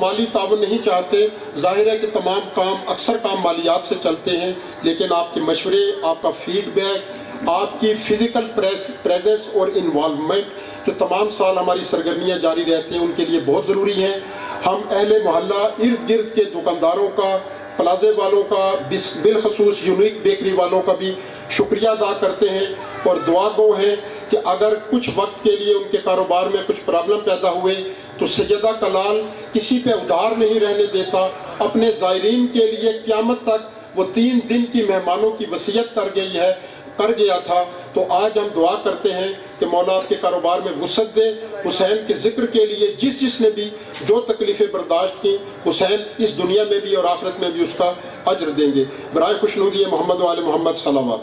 مالی تعاون نہیں چاہتے. ظاہر ہے کہ تمام کام اکثر کام مالیات سے چلتے ہیں، لیکن آپ کے مشورے، آپ کا فیڈ بیک، آپ کی فزیکل پریزنس اور انوالومنٹ جو تمام سال ہماری سرگرمیاں جاری رہتی ہیں ان کے لیے بہت ضروری ہیں. ہم اہل محلہ ارد گرد کے دکانداروں کا، پلازے والوں کا، بالخصوص یونیک بیکری والوں کا بھی شکریہ ادا کرتے ہیں اور دعا گو ہیں کہ اگر کچھ وقت کے لیے ان کے کاروبار میں کچھ پرابلم پیدا ہوئے تو سیدہ کلال کسی پہ ادھار نہیں رہنے دیتا. اپنے زائرین کے لیے قیامت تک وہ 3 دن کی مہمانوں کی وصیت کر گیا تھا. تو آج ہم دعا کرتے ہیں کہ مولا آپ کے کاروبار میں وسعت دے. حسین کے ذکر کے لیے جس نے بھی جو تکلیفیں برداشت کی، حسین اس دنیا میں بھی اور آخرت میں بھی اس کا اجر دیں گے. برائے خوشنودی محمد و آل محمد صلوات.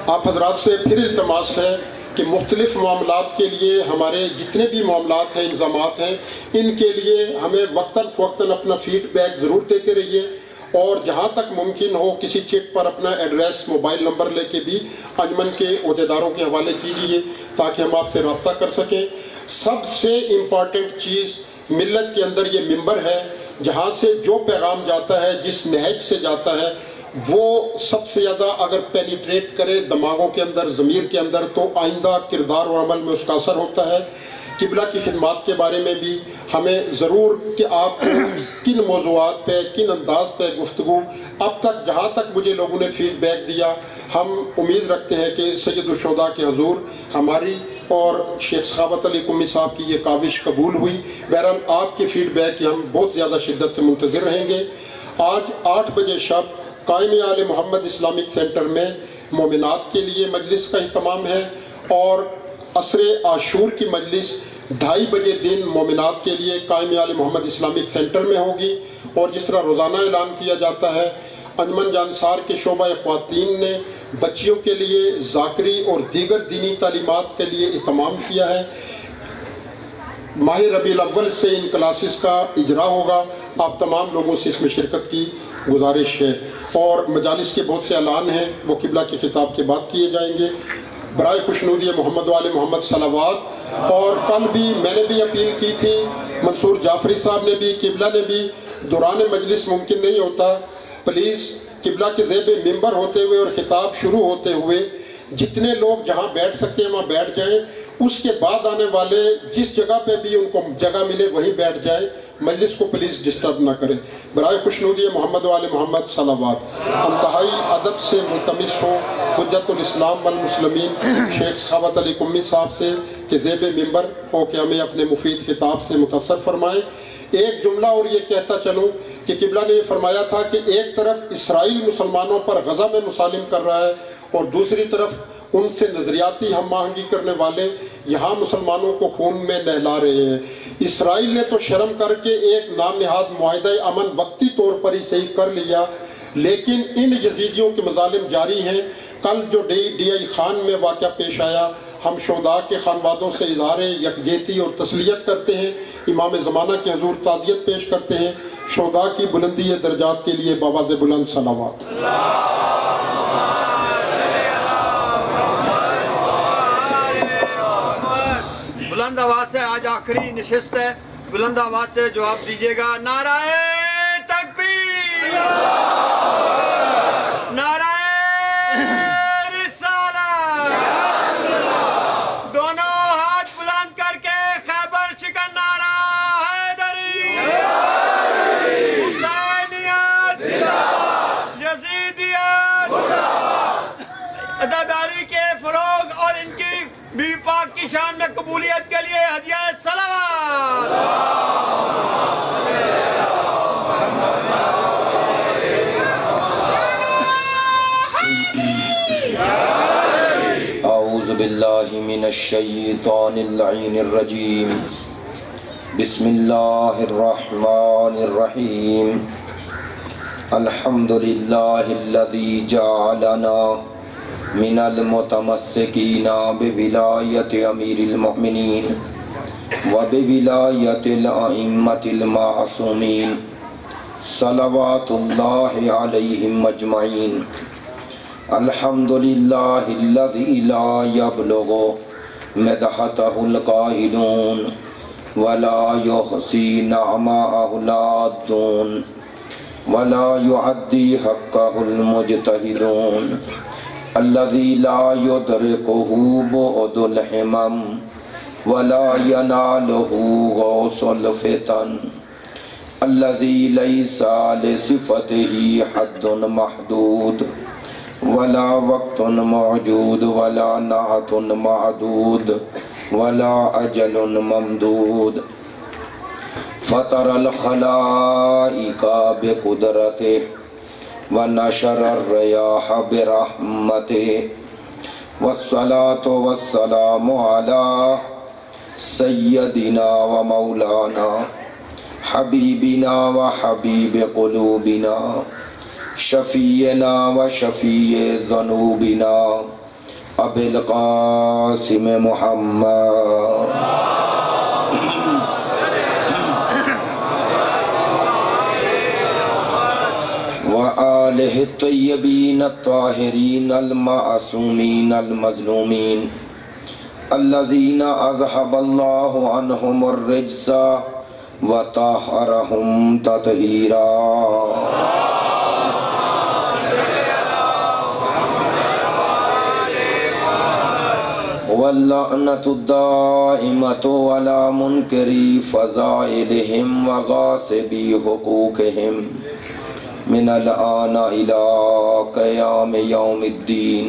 آپ حضرات سے پھر التماس ہے کہ مختلف معاملات کے لیے ہمارے جتنے بھی معاملات ہیں، انضامات ہیں، ان کے لیے ہمیں وقتاً فوقتاً اپنا فیڈ بیک ضرور دیتے رہیے اور جہاں تک ممکن ہو کسی چٹ پر اپنا ایڈریس، موبائل نمبر لے کے بھی انجمن کے عہدیداروں کے حوالے کیجیے تاکہ ہم آپ سے رابطہ کر سکیں. سب سے امپورٹنٹ چیز ملت کے اندر یہ ممبر ہے، جہاں سے جو پیغام جاتا ہے، جس نہج سے جاتا ہے، وہ سب سے زیادہ اگر پینیٹریٹ کرے دماغوں کے اندر، ضمیر کے اندر، تو آئندہ کردار و عمل میں اس کا اثر ہوتا ہے. قبلہ کی خدمات کے بارے میں بھی ہمیں ضرور کہ آپ کن موضوعات پہ، کن انداز پہ گفتگو، اب تک جہاں تک مجھے لوگوں نے فیڈ بیک دیا، ہم امید رکھتے ہیں کہ سید الشہداء کے حضور ہماری اور شیخ سخاوت علی قمی صاحب کی یہ کاوش قبول ہوئی. بہرحال آپ کے فیڈ بیک کی ہم بہت زیادہ شدت سے منتظر رہیں گے. آج 8 بجے شب قائم آل محمد اسلامک سینٹر میں مومنات کے لیے مجلس کا اہتمام ہے اور عصر عاشور کی مجلس 2:30 بجے دن مومنات کے لیے قائم آل محمد اسلامک سینٹر میں ہوگی. اور جس طرح روزانہ اعلان کیا جاتا ہے، انجمن جانصار کے شعبہ خواتین نے بچیوں کے لیے ذاکری اور دیگر دینی تعلیمات کے لیے اہتمام کیا ہے. ماہ ربیع الاول سے ان کلاسز کا اجرا ہوگا. آپ تمام لوگوں سے اس میں شرکت کی گزارش ہے اور مجالس کے بہت سے اعلان ہیں، وہ قبلہ کی خطاب کے بعد کیے جائیں گے. برائے خوشنودی محمد و آل محمد صلوات. اور کل بھی میں نے بھی اپیل کی تھی، منصور جعفری صاحب نے بھی، قبلہ نے بھی، دوران مجلس ممکن نہیں ہوتا، پلیز قبلہ کے زیب ممبر ہوتے ہوئے اور خطاب شروع ہوتے ہوئے جتنے لوگ جہاں بیٹھ سکتے ہیں وہاں بیٹھ جائیں. اس کے بعد آنے والے جس جگہ پہ بھی ان کو جگہ ملے وہیں بیٹھ جائیں، مجلس کو پلیز ڈسٹرب نہ کریں. برائے خوشنودی محمد و آل محمد صلوات. انتہائی ادب سے ملتمس ہوں حجت الاسلام والمسلمین شیخ سخاوت علی قمی صاحب سے کہ زیب ممبر ہو کہ ہمیں اپنے مفید خطاب سے متاثر فرمائیں. ایک جملہ اور یہ کہتا چلوں کہ قبلہ نے یہ فرمایا تھا کہ ایک طرف اسرائیل مسلمانوں پر غزہ میں مسالم کر رہا ہے اور دوسری طرف ان سے نظریاتی ہم آہنگی کرنے والے یہاں مسلمانوں کو خون میں نہلا رہے ہیں. اسرائیل نے تو شرم کر کے ایک نام نہاد معاہدہ امن وقتی طور پر ہی صحیح کر لیا، لیکن ان یزیدیوں کے مظالم جاری ہیں. کل جو ڈی آئی خان میں واقعہ پیش آیا، ہم شہداء کے خانوادوں سے اظہار یکجہتی اور تسلیت کرتے ہیں، امام زمانہ کے حضور تعزیت پیش کرتے ہیں. شہداء کی بلندی درجات کے لیے بآواز بلند صلوات. بلند آواز سے آج آخری نشست ہے، بلند آواز سے جواب دیجیے گا. نعرہ تکبیر، نعرہ رسالت، دونوں ہاتھ بلند کر کے خیبر شکن نعرہ حیدری، حسینیت، یزیدیت، عزاداری کے فروغ اور ان کی بی پاک کی شان میں قبولیت کے لیے ہدیہ صلوات. اعوذ باللہ من الشیطان اللعین الرجیم. بسم اللہ الرحمن الرحیم. الحمدللہ الذی جعلنا من المتمسکین بولایت امیر المؤمنین و بولایت الائمة المعصومین صلوات اللہ علیہم اجمعین. الحمدللہ الذی لا یبلغ مدحتہ القائلون ولا يحصي نعماءه العادون ولا يعدي حقه المجتهدون الذي لا يدركه بعد الحمم ولا يناله غوص الفتن الذي ليس لصفته حد محدود ولا وقت موجود ولا نعت معدود ولا اجل ممدود فطر الخلائق بقدرته ونشر الرياح برحمته والصلاة والسلام على سيدنا ومولانا حبيبنا وحبيب قلوبنا شفيعنا وشفيع ذنوبنا ابو القاسم محمد وآلہ الطیبین الطاہرین المعصومین المظلومین الذین اذهب اللہ عنہم الرجس وطہرہم تطہیرا واللعنة الدائمة على منكري فضائلهم وغاصبي حقوقهم من الآن إلى قيام يوم الدين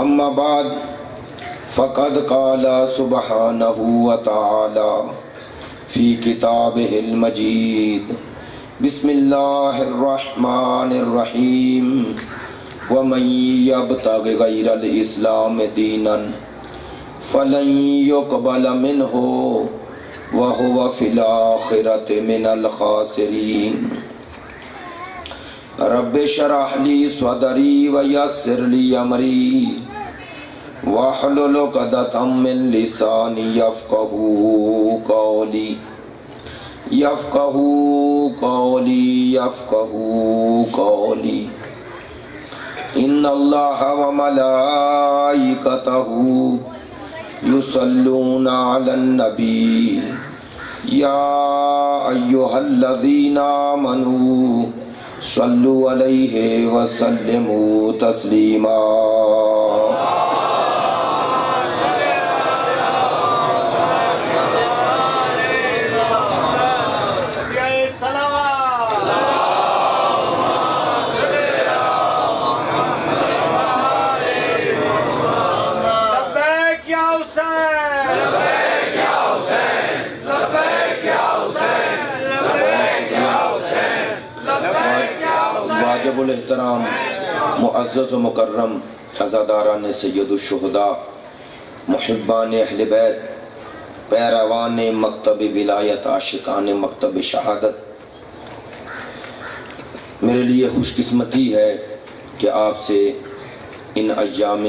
أما بعد فقد قال سبحانه وتعالى في كتابه المجيد بسم الله الرحمن الرحيم ومن يبتغ غير الإسلام دينا فلن يقبل منه وهو في الآخرة من الخاسرين رب اشرح لي صدري ويسر لي أمري واحلل عقدة من لساني يفقهوا قولي ان اللہ وملائکتہ یصلون علی النبی یا ایہا الذین آمنوا صلوا علیہ وسلموا تسلیما واجب الاحترام معزز و مکرم عزاداران سید الشہداء محبان اہل بیت پیروان مکتب ولایت عاشقان مکتب شہادت، میرے لیے خوش قسمتی ہے کہ آپ سے ان ایام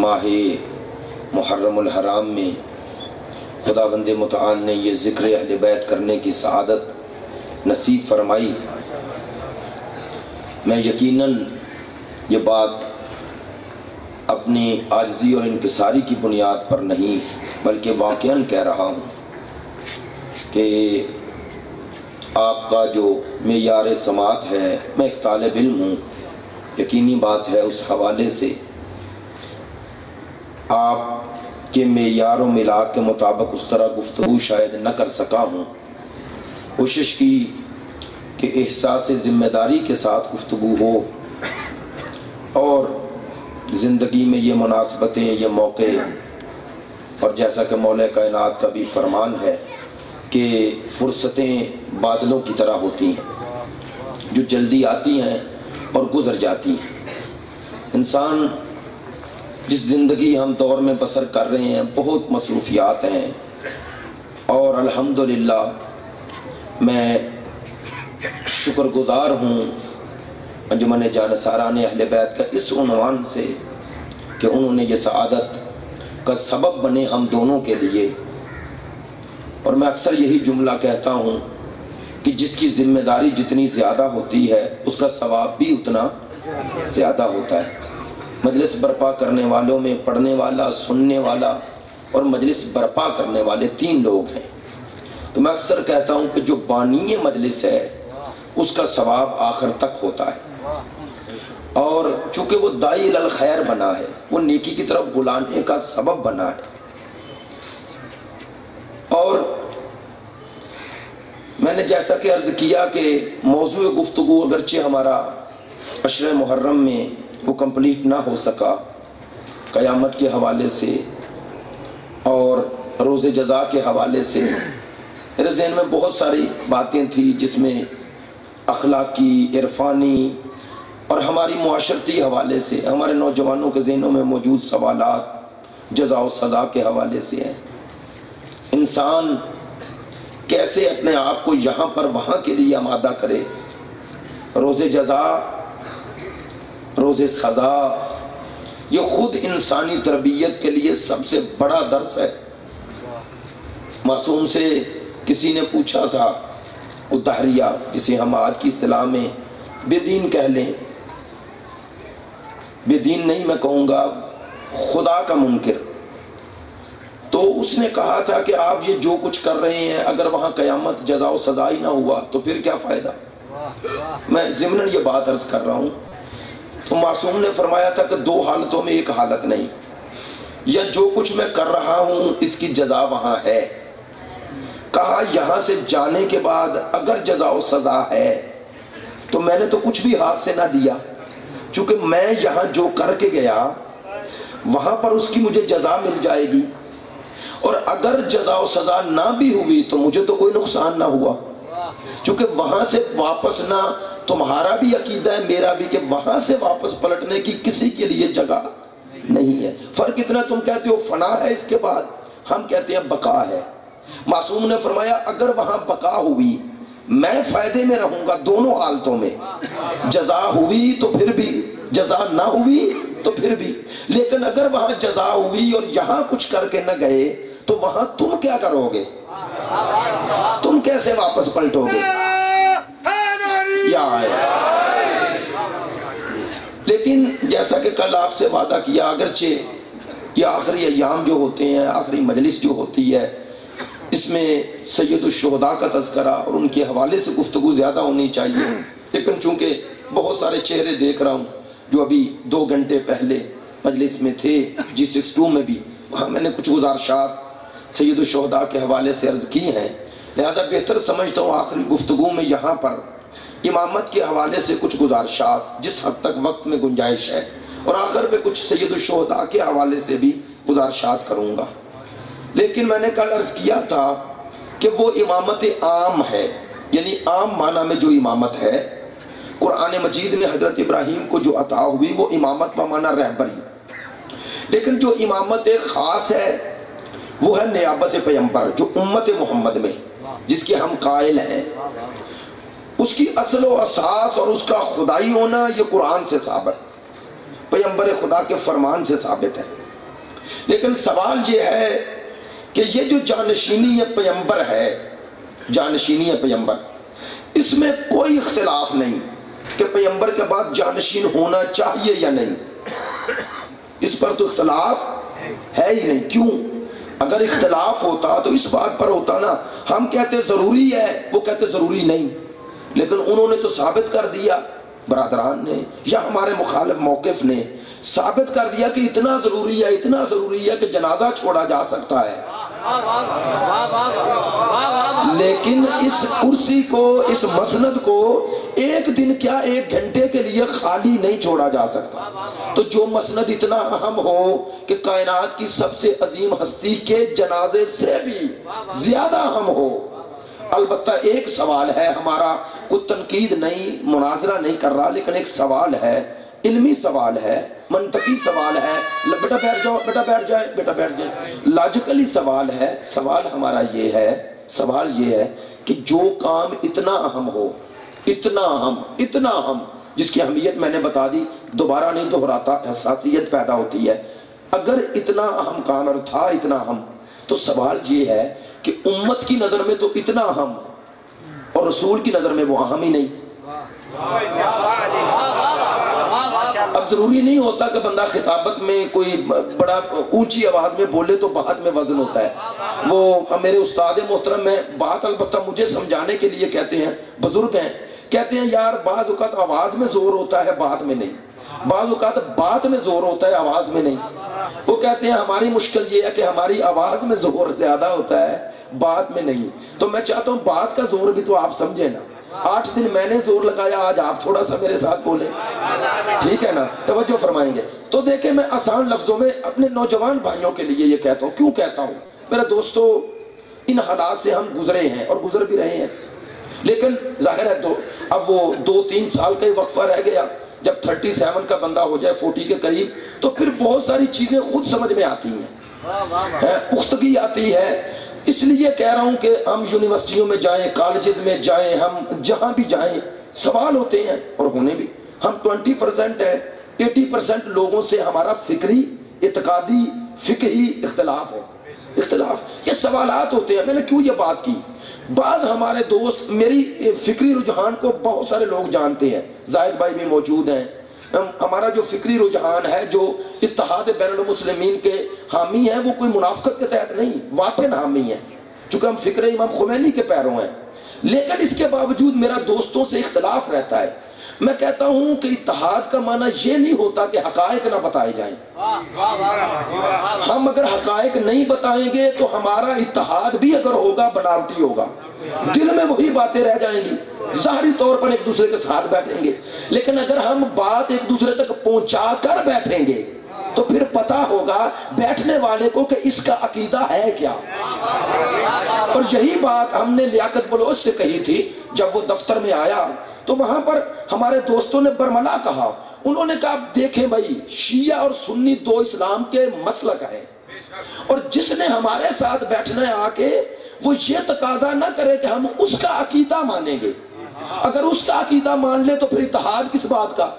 ماہ محرم الحرام میں خداوند متعال نے یہ ذکر اہل بیت کرنے کی سعادت نصیب فرمائی۔ میں یقیناً یہ بات اپنی عاجزی اور انکساری کی بنیاد پر نہیں بلکہ واقعاً کہہ رہا ہوں کہ آپ کا جو معیار سماعت ہے، میں ایک طالب علم ہوں، یقینی بات ہے اس حوالے سے آپ کے معیار و میلاد کے مطابق اس طرح گفتگو شاید نہ کر سکا ہوں۔ کوشش کی کہ احساس ذمہ داری کے ساتھ گفتگو ہو اور زندگی میں یہ مناسبتیں، یہ موقع، اور جیسا کہ مولا کائنات کا بھی فرمان ہے کہ فرصتیں بادلوں کی طرح ہوتی ہیں جو جلدی آتی ہیں اور گزر جاتی ہیں۔ انسان جس زندگی ہم دور میں بسر کر رہے ہیں بہت مصروفیات ہیں، اور الحمدللہ میں شکر گزار ہوں انجمن جانصاران اہل بیت کا اس عنوان سے کہ انہوں نے یہ سعادت کا سبب بنے ہم دونوں کے لیے۔ اور میں اکثر یہی جملہ کہتا ہوں کہ جس کی ذمہ داری جتنی زیادہ ہوتی ہے اس کا ثواب بھی اتنا زیادہ ہوتا ہے۔ مجلس برپا کرنے والوں میں پڑھنے والا، سننے والا اور مجلس برپا کرنے والے 3 لوگ ہیں۔ تو میں اکثر کہتا ہوں کہ جو بانی مجلس ہے اس کا ثواب آخر تک ہوتا ہے، اور چونکہ وہ داعی الی الخیر بنا ہے، وہ نیکی کی طرف بلانے کا سبب بنا ہے۔ اور میں نے جیسا کہ عرض کیا کہ موضوع گفتگو اگرچہ ہمارا عشر محرم میں وہ کمپلیٹ نہ ہو سکا، قیامت کے حوالے سے اور روز جزا کے حوالے سے میرے ذہن میں بہت ساری باتیں تھیں، جس میں اخلاقی، عرفانی اور ہماری معاشرتی حوالے سے ہمارے نوجوانوں کے ذہنوں میں موجود سوالات جزا و سزا کے حوالے سے ہیں۔ انسان کیسے اپنے آپ کو یہاں پر وہاں کے لیے آمادہ کرے؟ روز جزا، روز سزا، یہ خود انسانی تربیت کے لیے سب سے بڑا درس ہے۔ معصوم سے کسی نے پوچھا تھا، کوئی دہریہ، جسے ہم آج کی اصطلاح میں بے دین کہہ لیں، بے دین نہیں میں کہوں گا، خدا کا منکر، تو اس نے کہا تھا کہ آپ یہ جو کچھ کر رہے ہیں اگر وہاں قیامت جزا و سزا ہی نہ ہوا تو پھر کیا فائدہ؟ میں ضمناً یہ بات عرض کر رہا ہوں۔ تو معصوم نے فرمایا تھا کہ 2 حالتوں میں ایک حالت نہیں، یا جو کچھ میں کر رہا ہوں اس کی جزا وہاں ہے۔ کہا یہاں سے جانے کے بعد اگر جزا و سزا ہے تو میں نے تو کچھ بھی ہاتھ سے نہ دیا، چونکہ میں یہاں جو کر کے گیا وہاں پر اس کی مجھے جزا مل جائے گی، اور اگر جزا و سزا نہ بھی ہوئی تو مجھے تو کوئی نقصان نہ ہوا، چونکہ وہاں سے واپس نہ، تمہارا بھی عقیدہ ہے میرا بھی، کہ وہاں سے واپس پلٹنے کی کسی کے لیے جگہ نہیں ہے۔ فرق اتنا، تم کہتے ہو فنا ہے اس کے بعد، ہم کہتے ہیں بقا ہے۔ معصوم نے فرمایا اگر وہاں بقا ہوئی میں فائدے میں رہوں گا دونوں حالتوں میں، جزا ہوئی تو پھر بھی، جزا نہ ہوئی تو پھر بھی، لیکن اگر وہاں جزا ہوئی اور یہاں کچھ کر کے نہ گئے تو وہاں تم کیا کرو گے؟ تم کیسے واپس پلٹو گے؟ لیکن جیسا کہ کل آپ سے وعدہ کیا، اگرچہ یہ آخری ایام جو ہوتے ہیں، آخری مجلس جو ہوتی ہے، اس میں سید الشہداء کا تذکرہ اور ان کے حوالے سے گفتگو زیادہ ہونی چاہیے، لیکن چونکہ بہت سارے چہرے دیکھ رہا ہوں جو ابھی 2 گھنٹے پہلے مجلس میں تھے G62 میں بھی، وہاں میں نے کچھ گزارشات سید الشہداء کے حوالے سے عرض کی ہیں، لہذا بہتر سمجھتا ہوں آخری گفتگو میں یہاں پر امامت کے حوالے سے کچھ گزارشات جس حد تک وقت میں گنجائش ہے، اور آخر پہ کچھ سید الشہداء کے حوالے سے بھی گزارشات کروں گا۔ لیکن میں نے کل عرض کیا تھا کہ وہ امامت عام ہے، یعنی عام معنی میں جو امامت ہے، قرآن مجید میں حضرت ابراہیم کو جو عطا ہوئی وہ امامت کا معنی رہبری، لیکن جو امامت خاص ہے وہ ہے نیابت پیغمبر، جو امت محمد میں جس کے ہم قائل ہیں، اس کی اصل و اساس اور اس کا خدائی ہونا یہ قرآن سے ثابت، پیغمبر خدا کے فرمان سے ثابت ہے۔ لیکن سوال یہ ہے کہ یہ جو جانشینی پیغمبر ہے، جانشینی پیغمبر، اس میں کوئی اختلاف نہیں کہ پیغمبر کے بعد جانشین ہونا چاہیے یا نہیں، اس پر تو اختلاف ہے ہی نہیں۔ کیوں؟ اگر اختلاف ہوتا تو اس بات پر ہوتا نا، ہم کہتے ضروری ہے، وہ کہتے ضروری نہیں، لیکن انہوں نے تو ثابت کر دیا، برادران نے یا ہمارے مخالف موقف نے ثابت کر دیا کہ اتنا ضروری ہے، اتنا ضروری ہے کہ جنازہ چھوڑا جا سکتا ہے۔ لیکن اس کرسی کو، اس مسند کو ایک دن کیا 1 گھنٹے کے لیے خالی نہیں چھوڑا جا سکتا۔ تو جو مسند اتنا اہم ہو کہ کائنات کی سب سے عظیم ہستی کے جنازے سے بھی زیادہ اہم ہو، البتہ ایک سوال ہے ہمارا، کوئی تنقید نہیں، مناظرہ نہیں کر رہا، لیکن ایک سوال ہے، علمی سوال ہے، منطقی سوال ہے، بیٹا بیٹھ جاؤ، بیٹا بیٹھ جائے، بیٹا بیٹھ جائے، لاجیکلی سوال ہے۔ سوال ہمارا یہ ہے، سوال یہ ہے کہ جو کام اتنا اہم ہو، اتنا اہم، اتنا اہم، جس کی اہمیت میں نے بتا دی، دوبارہ نہیں دہراتا، حساسیت پیدا ہوتی ہے، اگر اتنا اہم کام تھا، اتنا اہم، تو سوال یہ ہے کہ امت کی نظر میں تو اتنا اہم اور رسول کی نظر میں وہ اہم ہی نہیں۔ اب ضروری نہیں ہوتا کہ بندہ خطابت میں کوئی بڑا اونچی آواز میں بولے تو بات میں وزن ہوتا ہے. وہ میرے استاد محترم ہیں، بات البتہ مجھے سمجھانے کے لیے کہتے ہیں، بزرگ ہیں، کہتے ہیں یار بعض اوقات آواز میں زور ہوتا ہے بات میں نہیں، بعض اوقات بات میں زور ہوتا ہے آواز میں نہیں. وہ کہتے ہیں ہماری مشکل یہ ہے کہ ہماری آواز میں زور زیادہ ہوتا ہے بات میں نہیں. تو میں چاہتا ہوں بات کا زور بھی تو آپ سمجھیں نا. 8 دن میں نے زور لگایا، آج آپ تھوڑا سا میرے ساتھ بولیں، ٹھیک ہے نا؟ توجہ فرمائیں گے. تو دیکھیں میں آسان لفظوں میں اپنے نوجوان بھائیوں کے لیے یہ کہتا ہوں. کیوں کہتا ہوں؟ میرے دوستو، ان حالات سے ہم گزرے ہیں اور گزر بھی رہے ہیں، لیکن ظاہر ہے تو اب وہ 2-3 سال کا ہی وقفہ رہ گیا. جب 37 کا بندہ ہو جائے 40 کے قریب تو پھر بہت ساری چیزیں خود سمجھ میں آتی ہیں، پختگی آتی ہے. اس لیے کہہ رہا ہوں کہ ہم یونیورسٹیوں میں جائیں، کالجز میں جائیں، ہم جہاں بھی جائیں سوال ہوتے ہیں اور ہونے بھی. ہم 20% ہے، 80% لوگوں سے ہمارا فکری، اعتقادی، فقہی اختلاف ہے. اختلاف یہ سوالات ہوتے ہیں. میں نے کیوں یہ بات کی؟ بعض ہمارے دوست میری فکری رجحان کو بہت سارے لوگ جانتے ہیں، زاہد بھائی بھی موجود ہیں. ہمارا جو فکری رجحان ہے، جو اتحاد بین المسلمین کے حامی ہیں، وہ کوئی منافقت کے تحت نہیں، واقعی حامی ہیں، چونکہ ہم فکر امام خمینی کے پیروں ہیں. لیکن اس کے باوجود میرا دوستوں سے اختلاف رہتا ہے. میں کہتا ہوں کہ اتحاد کا معنی یہ نہیں ہوتا کہ حقائق نہ بتائے جائیں. ہم اگر حقائق نہیں بتائیں گے تو ہمارا اتحاد بھی اگر ہوگا بناوٹی ہوگا، دل میں وہی باتیں رہ جائیں گی، ظاہری طور پر ایک دوسرے کے ساتھ بیٹھیں گے. لیکن اگر ہم بات ایک دوسرے تک پہنچا کر بیٹھیں گے تو پھر پتا ہوگا بیٹھنے والے کو کہ اس کا عقیدہ ہے کیا. اور یہی بات ہم نے لیاقت بلوچ سے کہی تھی جب وہ دفتر میں آیا تو وہاں پر ہمارے دوستوں نے برملا کہا. انہوں نے کہا دیکھیں بھائی، شیعہ اور سنی 2 اسلام کے مسلک ہیں، اور جس نے ہمارے ساتھ بیٹھنا ہے آ کے وہ یہ تقاضا نہ کرے کہ ہم اس کا عقیدہ مانیں گے. اگر اس کا عقیدہ مان لے تو پھر اتحاد کس بات کا؟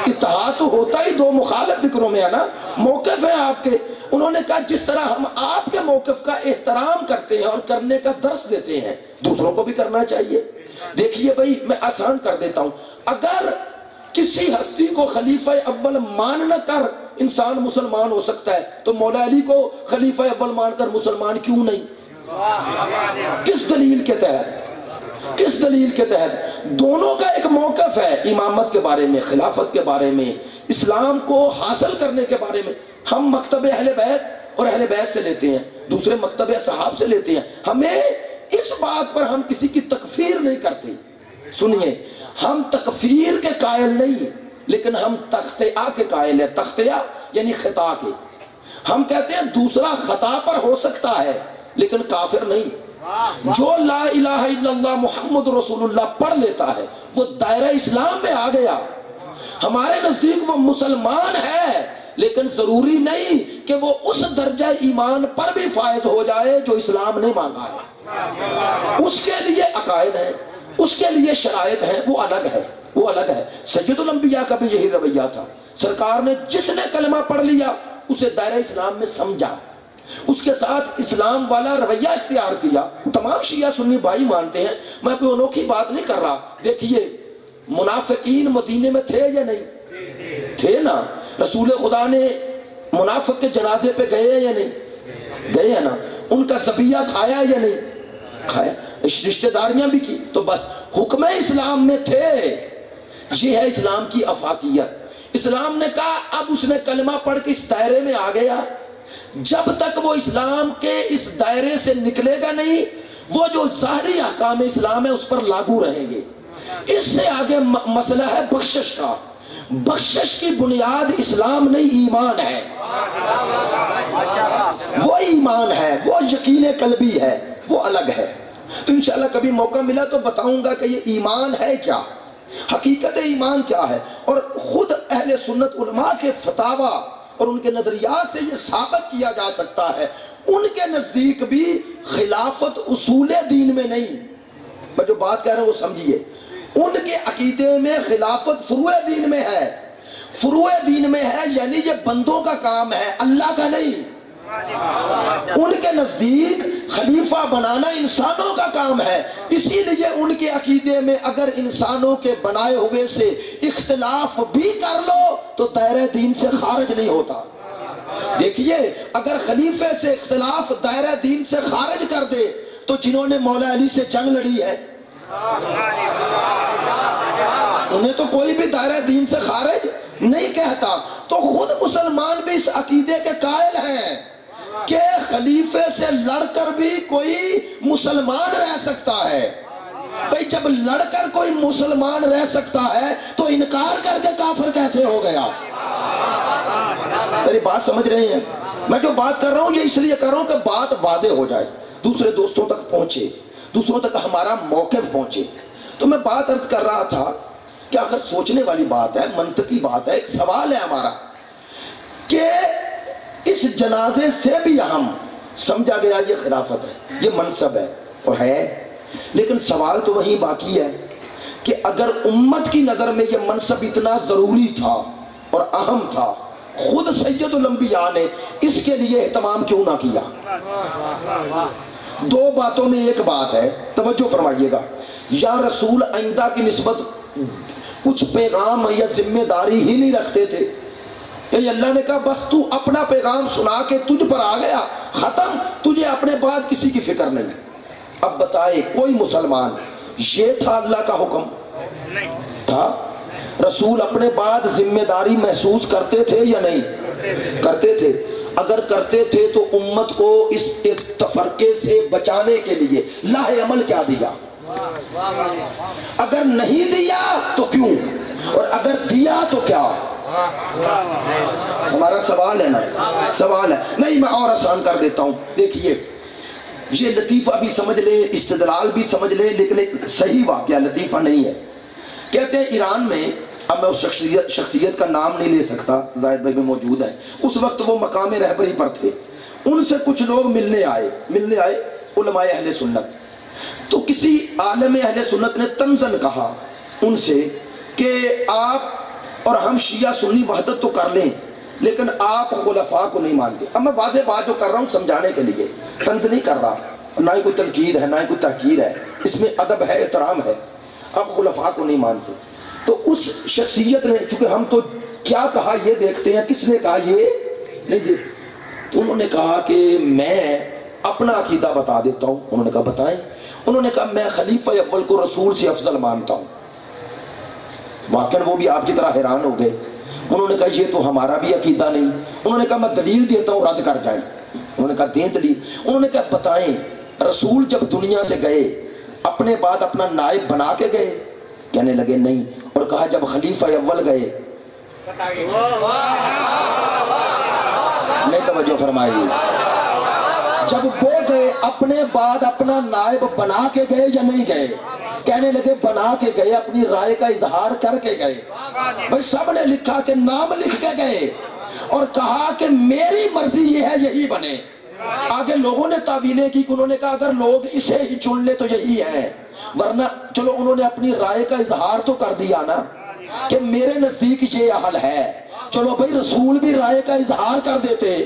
اتحاد تو ہوتا ہی 2 مخالف فکروں میں ہے نا. موقف ہے آپ کے. انہوں نے کہا جس طرح ہم آپ کے موقف کا احترام کرتے ہیں اور کرنے کا درس دیتے ہیں، دوسروں کو بھی کرنا چاہیے. دیکھیے بھائی، میں آسان کر دیتا ہوں. اگر کسی ہستی کو خلیفہ اول مان نہ کر انسان مسلمان ہو سکتا ہے تو مولا علی کو خلیفہ اول مان کر مسلمان کیوں نہیں؟ کس دلیل کے تحت؟ کس دلیل کے تحت؟ دونوں کا ایک موقف ہے امامت کے بارے میں، خلافت کے بارے میں، اسلام کو حاصل کرنے کے بارے میں. ہم مکتب اہل بیت اور اہل بیت سے لیتے ہیں، دوسرے مکتب اصحاب سے لیتے ہیں. ہمیں اس بات پر ہم کسی کی تکفیر نہیں کرتے. سنیے، ہم تکفیر کے قائل نہیں، لیکن ہم تختیہ کے قائل ہیں. تختیہ یعنی خطا کے. ہم کہتے ہیں دوسرا خطا پر ہو سکتا ہے لیکن کافر نہیں. جو لا الہ الا اللہ محمد رسول اللہ پڑھ لیتا ہے وہ دائرہ اسلام میں آ گیا. ہمارے نزدیک وہ مسلمان ہے، لیکن ضروری نہیں کہ وہ اس درجہ ایمان پر بھی فائز ہو جائے جو اسلام نے مانگا ہے. اس کے لیے عقائد ہیں، اس کے لیے شرائط ہیں، وہ الگ ہے، وہ الگ ہے. سید الانبیاء کا بھی یہی رویہ تھا. سرکار نے جس نے کلمہ پڑھ لیا اسے دائرہ اسلام میں سمجھا، اس کے ساتھ اسلام والا رویہ اختیار کیا. تمام شیعہ سنی بھائی مانتے ہیں، میں کوئی انوکھی بات نہیں کر رہا. دیکھیے، منافقین مدینے میں تھے یا نہیں تھے نا؟ رسول خدا نے منافق کے جنازے پہ گئے ہیں یا نہیں گئے ہیں نا؟ ان کا ذبیحہ کھایا یا نہیں کھایا؟ رشتہ داریاں بھی کی. تو بس حکم اسلام میں تھے. یہ ہے اسلام کی افاقیت. اسلام نے کہا اب اس نے کلمہ پڑھ کے اس دائرے میں آ گیا، جب تک وہ اسلام کے اس دائرے سے نکلے گا نہیں، وہ جو ظاہری احکام اسلام ہے اس پر لاگو رہیں گے. اس سے آگے مسئلہ ہے بخشش کا. بخشش کی بنیاد اسلام نہیں، ایمان ہے. وہ ایمان ہے، وہ یقین قلبی ہے، وہ الگ ہے. تو انشاءاللہ کبھی موقع ملا تو بتاؤں گا کہ یہ ایمان ہے کیا، حقیقت ایمان کیا ہے. اور خود اہل سنت علماء کے فتاوی اور ان کے نظریات سے یہ ثابت کیا جا سکتا ہے. ان کے نزدیک بھی خلافت اصول دین میں نہیں. میں جو بات کہہ رہا ہوں وہ سمجھیے. ان کے عقیدے میں خلافت فروع دین میں ہے. فروع دین میں ہے یعنی یہ بندوں کا کام ہے، اللہ کا نہیں. ان کے نزدیک خلیفہ بنانا انسانوں کا کام ہے، اسی لیے ان کے عقیدے میں اگر انسانوں کے بنائے ہوئے سے اختلاف بھی کر لو تو دائرہ دین سے خارج نہیں ہوتا۔ دیکھیے اگر خلیفے سے اختلاف دائرہ دین سے خارج کر دے تو جنہوں نے مولا علی سے جنگ لڑی ہے انہیں تو کوئی بھی دائرہ دین سے خارج نہیں کہتا۔ تو خود مسلمان بھی اس عقیدے کے قائل ہیں کہ خلیفے سے لڑ کر بھی کوئی مسلمان رہ سکتا ہے۔ بھئی جب لڑ کر کوئی مسلمان رہ سکتا ہے تو انکار کر کے کافر کیسے ہو گیا؟ میری بات سمجھ رہے ہیں؟ میں جو بات کر رہا ہوں یہ اس لیے کر رہا ہوں کہ بات واضح ہو جائے، دوسرے دوستوں تک پہنچے، دوسروں تک ہمارا موقف پہنچے۔ تو میں بات عرض کر رہا تھا کہ آخر سوچنے والی بات ہے، منطقی بات ہے، ایک سوال ہے ہمارا کہ اس جنازے سے بھی اہم سمجھا گیا یہ خلافت ہے، یہ منصب ہے اور ہے، لیکن سوال تو وہیں باقی ہے کہ اگر امت کی نظر میں یہ منصب اتنا ضروری تھا اور اہم تھا، خود سید الانبیاء نے اس کے لیے اہتمام کیوں نہ کیا؟ دو باتوں میں ایک بات ہے، توجہ فرمائیے گا، یا رسول آئندہ کی نسبت کچھ پیغام یا ذمہ داری ہی نہیں رکھتے تھے، یعنی اللہ نے کہا بس تو اپنا پیغام سنا کے تجھ پر آ گیا، ختم، تجھے اپنے بعد کسی کی فکر نہیں۔ اب بتائے کوئی مسلمان یہ تھا اللہ کا حکم تھا؟ رسول اپنے بعد ذمہ داری محسوس کرتے تھے یا نہیں کرتے تھے؟ اگر کرتے تھے تو امت کو اس تفرقے سے بچانے کے لیے لاہ عمل کیا دیا؟ اگر نہیں دیا تو کیوں؟ اور اگر دیا تو کیا؟ ہمارا سوال ہے نا، سوال ہے۔ نہیں میں اور آسان کر دیتا ہوں، دیکھیے یہ لطیفہ بھی سمجھ لے، استدلال بھی سمجھ لے، لیکن صحیح واقعہ لطیفہ نہیں ہے۔ کہتے ہیں ایران میں، اب میں اس شخصیت کا نام نہیں لے سکتا، زاہد بھائی میں موجود ہے، اس وقت وہ مقام رہبری پر تھے، ان سے کچھ لوگ ملنے آئے علماء اہل سنت، تو کسی عالم اہل سنت نے طنزاً کہا ان سے کہ آپ اور ہم شیعہ سنی وحدت تو کر لیں لیکن آپ خلفاء کو نہیں مانتے۔ اب میں واضح بات جو کر رہا ہوں سمجھانے کے لیے، طنز نہیں کر رہا، نہ ہی کوئی تنقید ہے نہ ہی کوئی تحقیر ہے، اس میں ادب ہے، احترام ہے۔ آپ خلفاء کو نہیں مانتے تو اس شخصیت نے، چونکہ ہم تو کیا کہا یہ دیکھتے ہیں، کس نے کہا یہ نہیں دیکھتے، تو انہوں نے کہا کہ میں اپنا عقیدہ بتا دیتا ہوں۔ انہوں نے کہا بتائیں۔ انہوں نے کہا میں خلیفہ اول کو رسول سے افضل مانتا ہوں۔ واقعاً وہ بھی آپ کی طرح حیران ہو گئے۔ انہوں نے کہا یہ تو ہمارا بھی عقیدہ نہیں۔ انہوں نے کہا میں دلیل دیتا ہوں، رد کر جائیں۔ انہوں نے کہا دیں دلیل۔ انہوں نے کہا بتائیں رسول جب دنیا سے گئے اپنے بعد اپنا نائب بنا کے گئے؟ کہنے لگے نہیں۔ اور کہا جب خلیفہ اول گئے، نہیں توجہ فرمائی، جب وہ گئے اپنے بعد اپنا نائب بنا کے گئے یا نہیں گئے؟ کہنے لگے بنا کے گئے، اپنی رائے کا اظہار کر کے گئے۔ بھئی سب نے لکھا کہ نام لکھ کے گئے اور کہا کہ میری مرضی یہ ہے یہی بنے۔ آگے لوگوں نے تعویلیں کی کہ انہوں نے کہا اگر لوگ اسے ہی چن لے تو یہی ہے، ورنہ چلو انہوں نے اپنی رائے کا اظہار تو کر دیا نا کہ میرے نزدیک یہ حل ہے، چلو بھئی رسول بھی رائے کا اظہار کر دیتے۔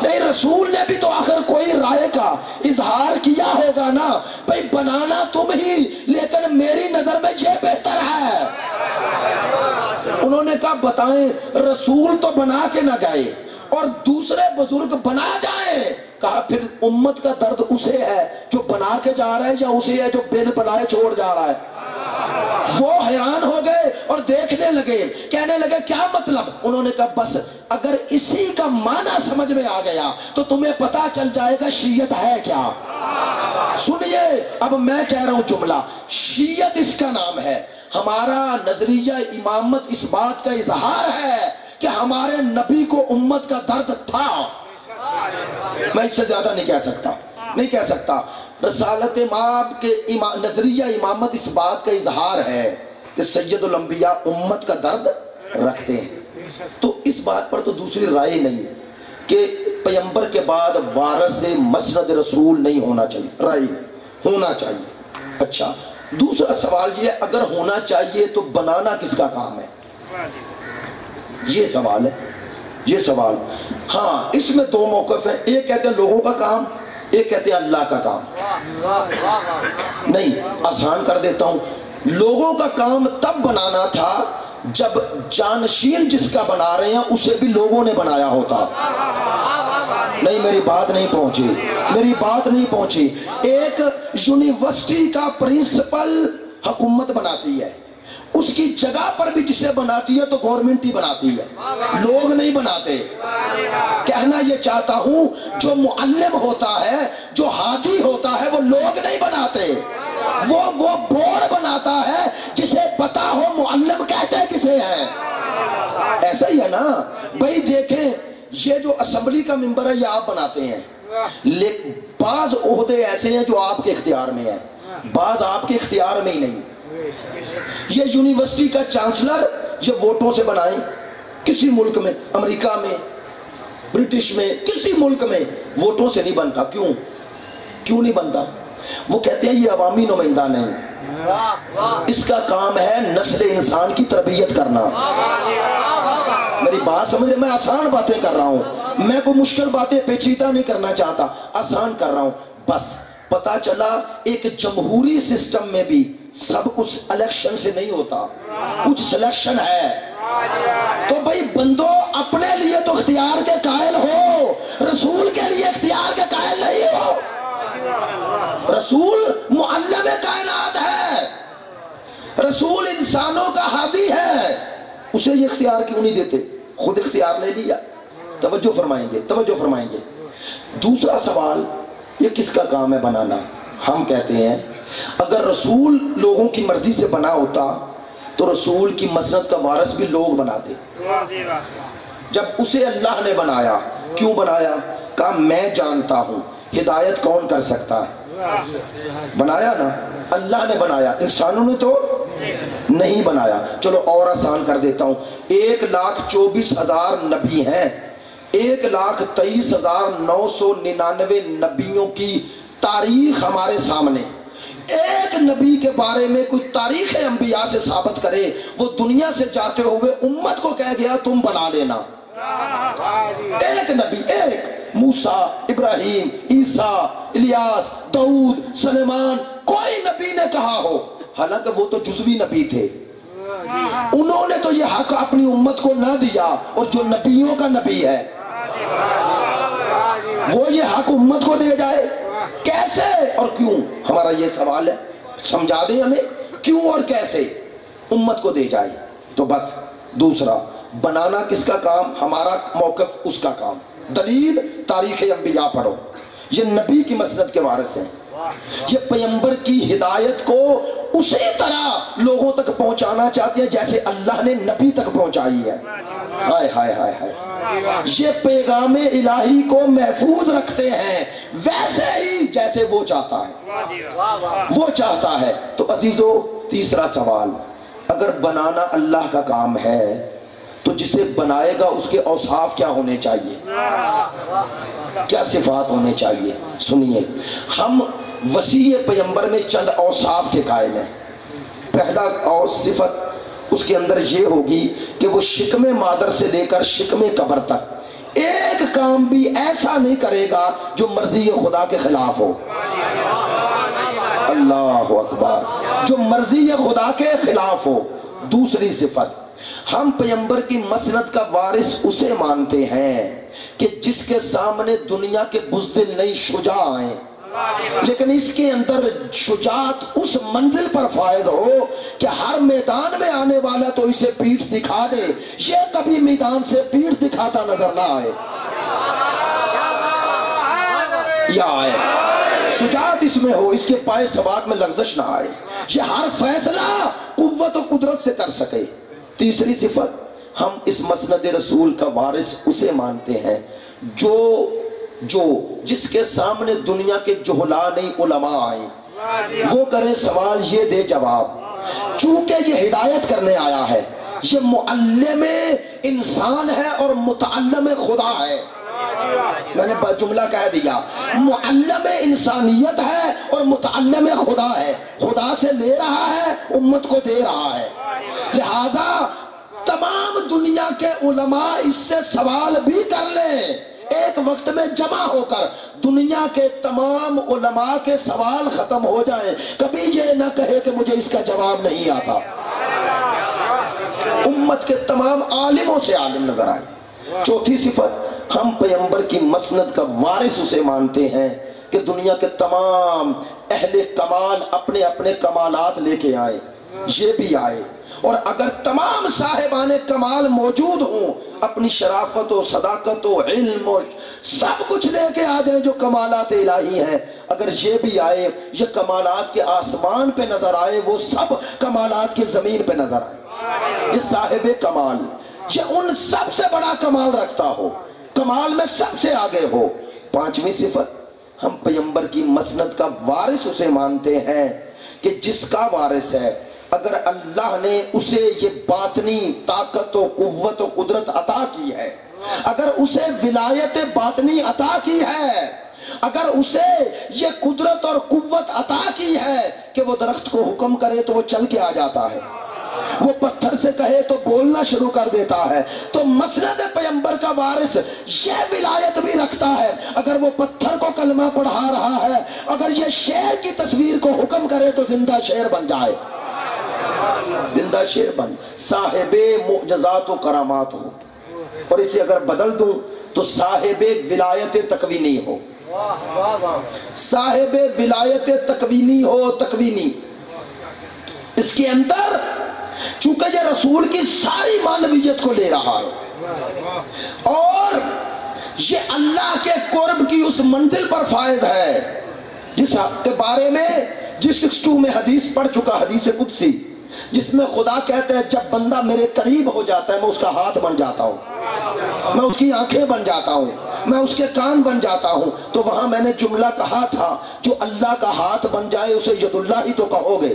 نہیں، رسول نے بھی تو آخر کوئی رائے کا اظہار کیا ہوگا نا، بھئی بنانا تم ہی، لیکن میری نظر میں یہ بہتر ہے۔ انہوں نے کہا بتائیں رسول تو بنا کے نہ گئے اور دوسرے بزرگ بنا جائیں۔ کہا پھر امت کا درد اسے ہے جو بنا کے جا رہا ہے یا اسے ہے جو بن بنائے چھوڑ جا رہا ہے؟ وہ حیران ہو گئے اور دیکھنے لگے، کہنے لگے کیا مطلب؟ انہوں نے کہا بس اگر اسی کا معنی سمجھ میں آ گیا تو تمہیں پتا چل جائے گا شیعت ہے کیا۔ سنیے اب میں کہہ رہا ہوں جملہ، شیعت اس کا نام ہے۔ ہمارا نظریہ امامت اس بات کا اظہار ہے کہ ہمارے نبی کو امت کا درد تھا۔ میں اس سے زیادہ نہیں کہہ سکتا۔ رسالت امام کے نظریہ امامت اس بات کا اظہار ہے کہ سید الانبیاء امت کا درد رکھتے ہیں۔ تو اس بات پر تو دوسری رائے نہیں کہ پیغمبر کے بعد وارث مسند رسول نہیں ہونا چاہیے، رائے ہونا چاہیے۔ اچھا دوسرا سوال یہ ہے اگر ہونا چاہیے تو بنانا کس کا کام ہے؟ یہ سوال ہے۔ یہ سوال. ہاں اس میں دو موقف ہیں، ایک کہتے ہیں لوگوں کا کام، ایک کہتے ہیں اللہ کا کام. نہیں، آسان کر دیتا ہوں. لوگوں کا کام تب بنانا تھا جب جانشین جس کا بنا رہے ہیں اسے بھی لوگوں نے بنایا ہوتا. نہیں، میری بات نہیں پہنچی، میری بات نہیں پہنچی. ایک یونیورسٹی کا پرنسپل حکومت بناتی ہے، اس کی جگہ پر بھی جسے بناتی ہے تو گورنمنٹ ہی بناتی ہے، لوگ نہیں بناتے. کہنا یہ چاہتا ہوں جو معلم ہوتا ہے، جو حاجی ہوتا ہے، وہ لوگ نہیں بناتے، وہ بورڈ بناتا ہے جسے پتا ہو معلم کہتے کسے ہیں. ایسا ہی ہے نا بھائی. دیکھیں یہ جو اسمبلی کا ممبر ہے یہ آپ بناتے ہیں، لیکن بعض عہدے ایسے ہیں جو آپ کے اختیار میں ہیں، بعض آپ کے اختیار میں ہی نہیں. یہ یونیورسٹی کا چانسلر یہ ووٹوں سے بنائیں، کسی ملک میں، امریکہ میں، برٹش میں، کسی ملک میں ووٹوں سے نہیں بنتا. کیوں نہیں بنتا؟ وہ کہتے ہیں یہ عوامی نمائندہ نہیں، اس کا کام ہے نسل انسان کی تربیت کرنا. میری بات سمجھ رہے؟ میں آسان باتیں کر رہا ہوں، میں کوئی مشکل باتیں پیچیدہ نہیں کرنا چاہتا، آسان کر رہا ہوں. بس پتا چلا ایک جمہوری سسٹم میں بھی سب کچھ الیکشن سے نہیں ہوتا، کچھ سلیکشن ہے. تو بھئی بندو اپنے لیے تو اختیار کے قائل ہو، رسول کے لیے اختیار کے قائل نہیں ہو. رسول معلم کائنات ہے، رسول انسانوں کا ہادی ہے، اسے یہ اختیار کیوں نہیں دیتے؟ خود اختیار لے لیا. توجہ فرمائیں گے، توجہ فرمائیں گے. دوسرا سوال، یہ کس کا کام ہے بنانا؟ ہم کہتے ہیں اگر رسول لوگوں کی مرضی سے بنا ہوتا تو رسول کی مسند کا وارث بھی لوگ بناتے. جب اسے اللہ نے بنایا، کیوں بنایا؟ کہا میں جانتا ہوں ہدایت کون کر سکتا ہے. بنایا نا، اللہ نے بنایا، انسانوں نے تو نہیں بنایا. چلو اور آسان کر دیتا ہوں. 1,24,000 نبی ہیں، 1,23,999 نبیوں کی تاریخ ہمارے سامنے. ایک نبی کے بارے میں کوئی تاریخ انبیاء سے ثابت کرے، وہ دنیا سے جاتے ہوئے امت کو کہہ گیا تم بنا لینا. ایک نبی، ایک موسیٰ، ابراہیم، عیسیٰ، الیاس، داؤد، سلیمان، کوئی نبی نے کہا ہو، حالانکہ وہ تو جزوی نبی تھے، انہوں نے تو یہ حق اپنی امت کو نہ دیا. اور جو نبیوں کا نبی ہے وہ یہ حق امت کو دے جائے؟ کیسے اور کیوں؟ ہمارا یہ سوال ہے، سمجھا دیں ہمیں کیوں اور کیسے امت کو دے جائے. تو بس دوسرا، بنانا کس کا کام؟ ہمارا موقف اس کا کام. دلیل تاریخ انبیاء پڑھو، یہ نبی کی مسند کے وارث ہیں، یہ پیغمبر کی ہدایت کو اسی طرح لوگوں تک پہنچانا چاہتے ہیں جیسے اللہ نے نبی تک پہنچائی ہے. ہائے ہائے ہائے ہائے. یہ پیغام الہی کو محفوظ رکھتے ہیں ویسے ہی جیسے وہ چاہتا ہے، وہ چاہتا ہے. تو عزیزو تیسرا سوال، اگر بنانا اللہ کا کام ہے تو جسے بنائے گا اس کے اوصاف کیا ہونے چاہیے، کیا صفات ہونے چاہیے؟ سنیے، ہم وسیع پیغمبر میں چند اوصاف کے قائل ہیں. پہلا صفت اس کے اندر یہ ہوگی کہ وہ شکم مادر سے لے کر شکم قبر تک ایک کام بھی ایسا نہیں کرے گا جو مرضی خدا کے خلاف ہو. اللہ اکبر، جو مرضی خدا کے خلاف ہو. دوسری صفت، ہم پیغمبر کی مسند کا وارث اسے مانتے ہیں کہ جس کے سامنے دنیا کے بزدل نہیں شجاع آئیں، لیکن اس کے اندر شجاعت اس منزل پر فائز ہو کہ ہر میدان میں آنے والا تو اسے پیٹھ دکھا دے، یہ کبھی میدان سے پیٹھ دکھاتا نظر نہ آئے. یا آئے شجاعت اس میں ہو، اس کے پائے ثبات میں لغزش نہ آئے، یہ ہر فیصلہ قوت و قدرت سے کر سکے. تیسری صفت، ہم اس مسند رسول کا وارث اسے مانتے ہیں جو جس کے سامنے دنیا کے جہلا نہیں علماء آئیں، وہ کرے سوال یہ دے جواب. چونکہ یہ ہدایت کرنے آیا ہے، یہ معلم انسان ہے اور متعلم خدا ہے. میں نے جملہ کہہ دیا، معلم انسانیت ہے اور متعلم خدا ہے. خدا سے لے رہا ہے، امت کو دے رہا ہے. لہذا تمام دنیا کے علماء اس سے سوال بھی کر لیں ایک وقت میں جمع ہو کر، دنیا کے تمام علماء کے سوال ختم ہو جائیں، کبھی یہ نہ کہے کہ مجھے اس کا جواب نہیں آتا۔ امت کے تمام عالموں سے عالم نظر آئے۔ چوتھی صفت، ہم پیغمبر کی مسند کا وارث اسے مانتے ہیں کہ دنیا کے تمام اہل کمال اپنے اپنے کمالات لے کے آئے، یہ بھی آئے، اور اگر تمام صاحبان کمال موجود ہوں، اپنی شرافت و صداقت و علم و سب کچھ لے کے آ جائیں جو کمالات الہی ہیں، اگر یہ بھی آئے، یہ کمالات کے آسمان پہ نظر آئے، وہ سب کمالات کی زمین پہ نظر آئے، یہ صاحب کمال یہ ان سب سے بڑا کمال رکھتا ہو، کمال میں سب سے آگے ہو۔ پانچویں صفت، ہم پیغمبر کی مسند کا وارث اسے مانتے ہیں کہ جس کا وارث ہے، اگر اللہ نے اسے یہ باطنی طاقت و قوت و قدرت عطا کی ہے، اگر اسے ولایت باطنی عطا کی ہے، اگر اسے یہ قدرت اور قوت عطا کی ہے کہ وہ درخت کو حکم کرے تو وہ چل کے آ جاتا ہے، وہ پتھر سے کہے تو بولنا شروع کر دیتا ہے، تو مسند پیغمبر کا وارث یہ ولایت بھی رکھتا ہے، اگر وہ پتھر کو کلمہ پڑھا رہا ہے، اگر یہ شیر کی تصویر کو حکم کرے تو زندہ شیر بن جائے، زندہ شیر بن، صاحب معجزات و کرامات ہو، اور اسے اگر بدل دوں تو صاحب ولایت تکوینی ہو، صاحب ولایت تکوینی ہو، تکوینی، اس کے اندر چونکہ یہ رسول کی ساری معنویت کو لے رہا ہے اور یہ اللہ کے قرب کی اس منزل پر فائز ہے جس کے بارے میں جس 62 میں حدیث پڑھ چکا، حدیث قدسی، جس میں خدا کہتا ہے جب بندہ میرے قریب ہو جاتا ہے میں اس کا ہاتھ بن جاتا ہوں، میں اس کی آنکھیں بن جاتا ہوں، میں اس کے کان بن جاتا ہوں۔ تو وہاں میں نے جملہ کہا تھا، جو اللہ کا ہاتھ بن جائے اسے ید اللہ ہی تو کہو گے،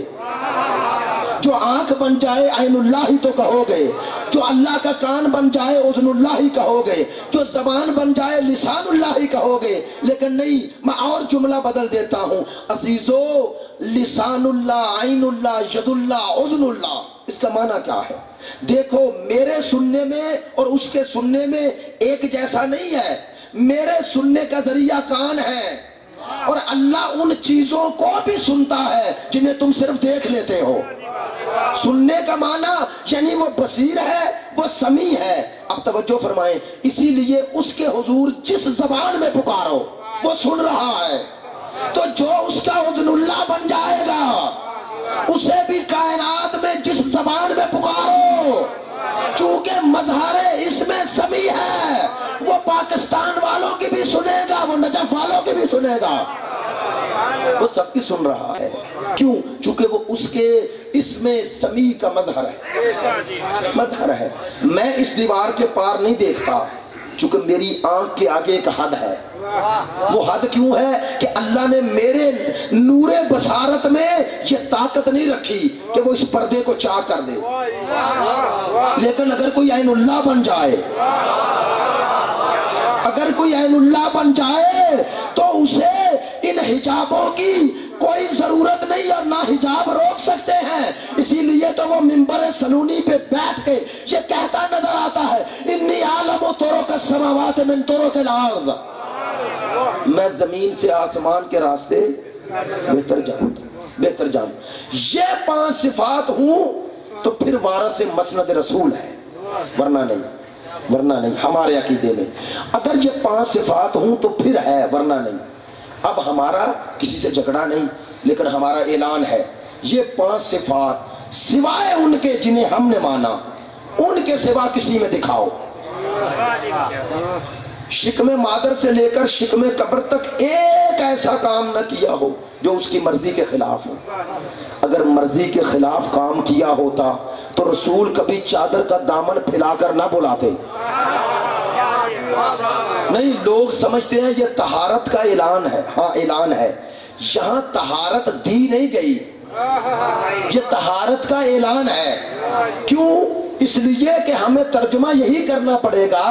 جو آنکھ بن جائے عین اللہ ہی تو کہو گے، جو اللہ کا کان بن جائے اذن اللہ ہی کہو گے، جو زبان بن جائے لسان اللہ ہی کہو گے، لیکن نہیں، میں اور جملہ بدل دیتا ہوں، عزیزو لسان اللہ، عین اللہ، ید اللہ، اذن اللہ، اس کا معنی کیا ہے؟ دیکھو میرے سننے میں اور اس کے سننے میں ایک جیسا نہیں ہے، میرے سننے کا ذریعہ کان ہے اور اللہ ان چیزوں کو بھی سنتا ہے جنہیں تم صرف دیکھ لیتے ہو۔ سننے کا معنی یعنی وہ بصیر ہے، وہ سمیع ہے۔ اب توجہ فرمائیں، اسی لیے اس کے حضور جس زبان میں پکارو وہ سن رہا ہے، تو جو اس کا اذن اللہ بن جائے گا اسے بھی کائنات میں جس زبان میں پکارو، چونکہ مظہر اس میں سمیع ہے، وہ پاکستان والوں کی بھی سنے گا، وہ نجف والوں کی بھی سنے گا، وہ سب کی سن رہا ہے۔ کیوں؟ چونکہ وہ اس کے اس میں سمیع کا مظہر ہے، مظہر ہے۔ میں اس دیوار کے پار نہیں دیکھتا چونکہ میری آنکھ کے آگے ایک حد ہے، وہ حد کیوں ہے کہ اللہ نے میرے نور بصارت میں یہ طاقت نہیں رکھی کہ وہ اس پردے کو چاک کر دے، لیکن اگر کوئی عین اللہ بن جائے، اگر کوئی عین اللہ بن جائے تو اسے ان حجابوں کی کوئی ضرورت نہیں اور نہ حجاب روک سکتے ہیں۔ اسی لیے تو وہ منبر سلونی پہ بیٹھ کے یہ کہتا نظر آتا ہے، انی عالم طرق السماوات من طرق الارض، میں زمین سے آسمان کے راستے بہتر جانتا۔ یہ 5 صفات ہوں تو پھر وارث مسند رسول ہے، ورنہ نہیں ہمارے عقیدے میں۔ اگر یہ 5 صفات ہوں تو پھر ہے، ورنہ نہیں۔ اب ہمارا کسی سے جھگڑا نہیں، لیکن ہمارا اعلان ہے یہ 5 صفات سوائے ان کے جنہیں ہم نے مانا، ان کے سوا کسی میں دکھاؤ۔ شکم مادر سے لے کر شکم قبر تک ایک ایسا کام نہ کیا ہو جو اس کی مرضی کے خلاف ہو۔ اگر مرضی کے خلاف کام کیا ہوتا تو رسول کبھی چادر کا دامن پھیلا کر نہ بلاتے۔ نہیں، لوگ سمجھتے ہیں یہ طہارت کا اعلان ہے۔ ہاں اعلان ہے، یہاں طہارت دی نہیں گئی، یہ طہارت کا اعلان ہے۔ کیوں؟ اس لیے کہ ہمیں ترجمہ یہی کرنا پڑے گا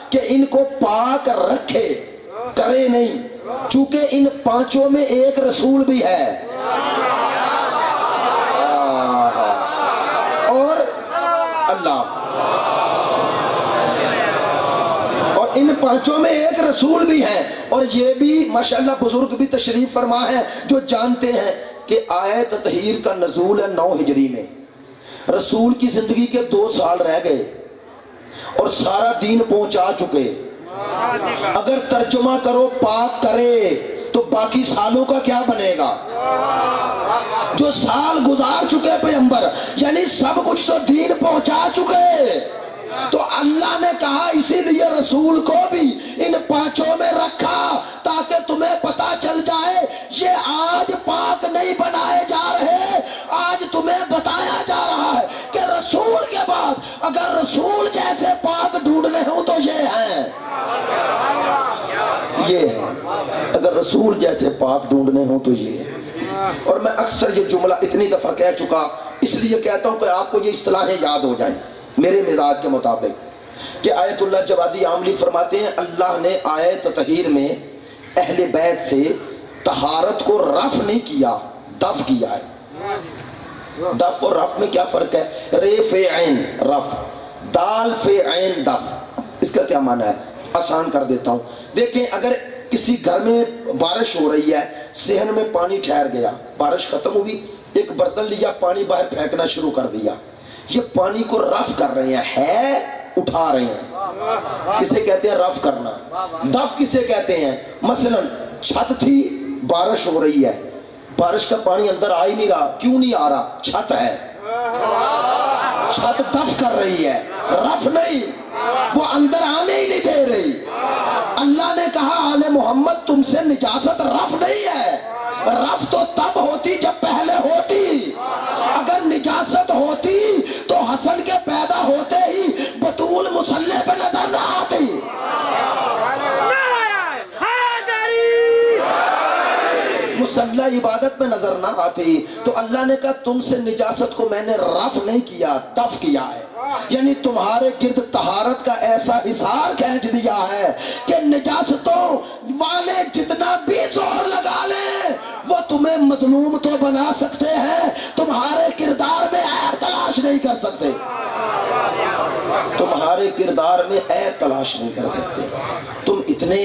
کہ ان کو پاک رکھے، کرے نہیں، چونکہ ان 5 میں ایک رسول بھی ہے اور اللہ پانچوں میں ایک رسول بھی ہیں، اور یہ بھی ماشاءاللہ بزرگ بھی تشریف فرما ہے جو جانتے ہیں کہ آیت تطہیر کا نزول ہے 9 ہجری میں، رسول کی زندگی کے 2 سال رہ گئے اور سارا دین پہنچا چکے۔ اگر ترجمہ کرو پاک کرے تو باقی سالوں کا کیا بنے گا؟ جو سال گزار چکے پیغمبر، یعنی سب کچھ تو دین پہنچا چکے۔ تو اللہ نے کہا اسی لیے رسول کو بھی ان 5 میں رکھا تاکہ تمہیں پتا چل جائے یہ آج پاک نہیں بنائے جا رہے، آج تمہیں بتایا جا رہا ہے کہ رسول کے بعد اگر رسول جیسے پاک ڈھونڈنے ہوں تو یہ ہیں، یہ ہیں، اگر رسول جیسے پاک ڈھونڈنے ہوں تو یہ ہیں۔ اور میں اکثر یہ جملہ اتنی دفعہ کہہ چکا، اس لیے کہتا ہوں کہ آپ کو یہ اصطلاحیں یاد ہو جائیں میرے مزاج کے مطابق، کہ آیت اللہ جوادی عاملی فرماتے ہیں اللہ نے آیت تطہیر میں اہل بیت سے طہارت کو رف نہیں کیا، دف کیا ہے۔ دف اور رف میں کیا فرق ہے؟ رے فے عین رف، دال فے عین دف، اس کا کیا معنی ہے؟ آسان کر دیتا ہوں۔ دیکھیں اگر کسی گھر میں بارش ہو رہی ہے، صحن میں پانی ٹھہر گیا، بارش ختم ہوئی، ایک برتن لیا، پانی باہر پھینکنا شروع کر دیا، یہ پانی کو رف کر رہے ہیں، اٹھا رہے ہیں، اسے کہتے ہیں رف کرنا۔ دف کسے کہتے ہیں؟ مثلا چھت تھی، بارش ہو رہی ہے، بارش کا پانی اندر آ ہی نہیں رہا، کیوں نہیں آ رہا؟ چھت ہے، چھت دف کر رہی ہے، رف نہیں، وہ اندر آنے ہی نہیں دے رہی۔ اللہ نے کہا آل محمد تم سے نجاست رف نہیں ہے، رف تو تب ہوتی جب پہلے ہوتی، اگر نجاست ہوتی تو حسن کے پیدا ہوتے ہی بطول مصلح پہ نظر نہ آتی۔ مصلح عبادت میں نظر نہ آتی۔ تو اللہ نے کہا تم سے نجاست کو میں نے رف نہیں کیا، دف کیا ہے، یعنی تمہارے گرد طہارت کا ایسا حصار کھینچ دیا ہے کہ نجاستوں والے جتنا بھی زور لگا لیں وہ تمہیں مظلوم تو بنا سکتے ہیں، تمہارے کردار میں عیب تلاش نہیں کر سکتے، تمہارے کردار میں عیب تلاش نہیں کر سکتے۔ تم اتنے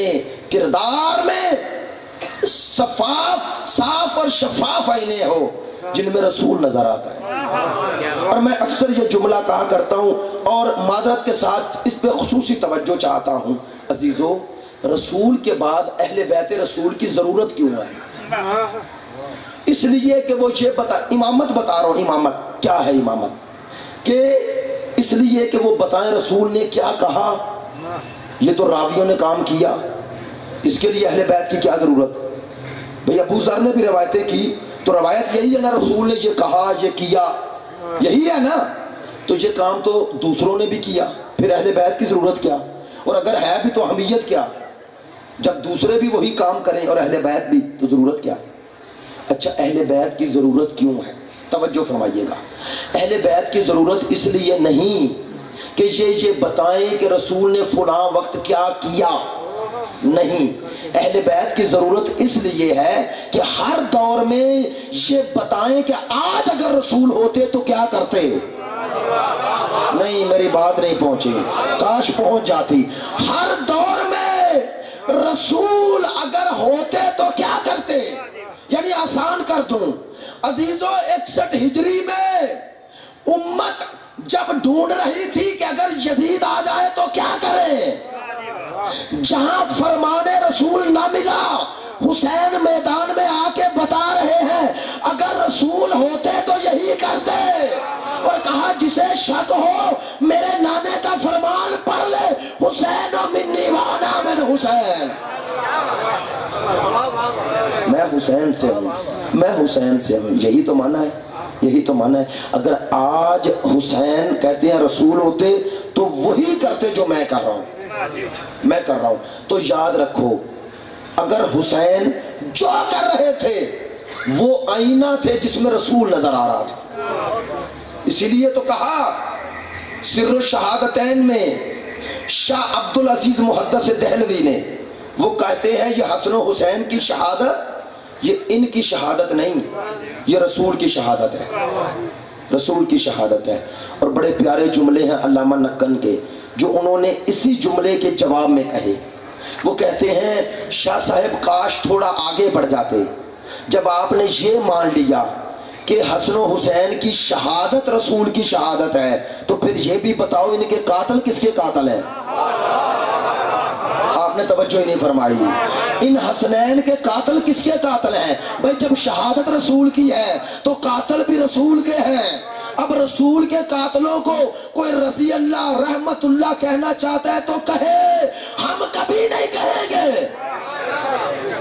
کردار میں صاف اور شفاف آئینے ہو جن میں رسول نظر آتا ہے۔ اور میں اکثر یہ جملہ کہا کرتا ہوں اور معذرت کے ساتھ اس پہ خصوصی توجہ چاہتا ہوں، عزیزو رسول کے بعد اہل بیت رسول کی ضرورت کیوں ہے؟ اس لیے کہ وہ یہ امامت بتا رہا ہوں، امامت کیا ہے؟ امامت کہ اس لیے کہ وہ بتائیں رسول نے کیا کہا، یہ تو راویوں نے کام کیا، اس کے لیے اہل بیت کی کیا ضرورت؟ بھئی ابو ذر نے بھی روایتیں کی تو روایت یہی ہے نا، رسول نے یہ کہا یہ کیا، یہی ہے نا، تو یہ کام تو دوسروں نے بھی کیا، پھر اہل بیت کی ضرورت کیا؟ اور اگر ہے بھی تو اہمیت کیا؟ جب دوسرے بھی وہی کام کریں اور اہل بیت بھی تو ضرورت کیا؟ اچھا اہل بیت کی ضرورت کیوں ہے؟ توجہ فرمائیے گا، اہل بیت کی ضرورت اس لیے نہیں کہ یہ بتائیں کہ رسول نے فلاں وقت کیا کیا، نہیں، اہل بیت کی ضرورت اس لیے ہے کہ ہر دور میں یہ بتائیں کہ آج اگر رسول ہوتے تو کیا کرتے۔ نہیں میری بات نہیں پہنچی، کاش پہنچ جاتی۔ ہر دور میں رسول اگر ہوتے تو کیا کرتے، یعنی آسان کر دوں عزیزو، 61 ہجری میں امت جب ڈھونڈ رہی تھی کہ اگر یزید آ جائے تو کیا کرے، جہاں فرمان رسول نہ ملا، حسین میدان میں آ کے بتا رہے ہیں اگر رسول ہوتے تو یہی کرتے، اور کہا جسے شک ہو میرے نانے کا فرمان پڑھ لے، حسین منی وانا من حسین، میں حسین سے ہوں، میں حسین سے ہوں، یہی تو مانا ہے، یہی تو مانا ہے۔ اگر آج حسین کہتے ہیں رسول ہوتے تو وہی کرتے جو میں کر رہا ہوں، میں کر رہا ہوں۔ تو یاد رکھو اگر حسین جو کر رہے تھے وہ آئینہ تھے جس میں رسول نظر آ رہا تھا، اسی لیے تو کہا سر الشہادتین میں شاہ عبدالعزیز محدث دہلوی نے، وہ کہتے ہیں یہ حسن و حسین کی شہادت یہ ان کی شہادت نہیں، یہ رسول کی شہادت ہے، رسول کی شہادت ہے۔ اور بڑے پیارے جملے ہیں علامہ نکن کے، جو انہوں نے اسی جملے کے جواب میں کہے. وہ کہتے ہیں شاہ صاحب کاش تھوڑا آگے بڑھ جاتے. جب آپ نے یہ مان لیا کہ حسن و حسین کی شہادت رسول کی شہادت ہے تو پھر یہ بھی بتاؤ ان کے قاتل کس کے قاتل ہیں؟ آپ نے توجہ ہی نہیں فرمائی. ان حسنین کے قاتل کس کے قاتل ہیں؟ بھائی جب شہادت رسول کی ہے تو قاتل بھی رسول کے ہیں. اب رسول کے قاتلوں کو کوئی رضی اللہ رحمت اللہ کہنا چاہتا ہے تو کہے، ہم کبھی نہیں کہیں گے.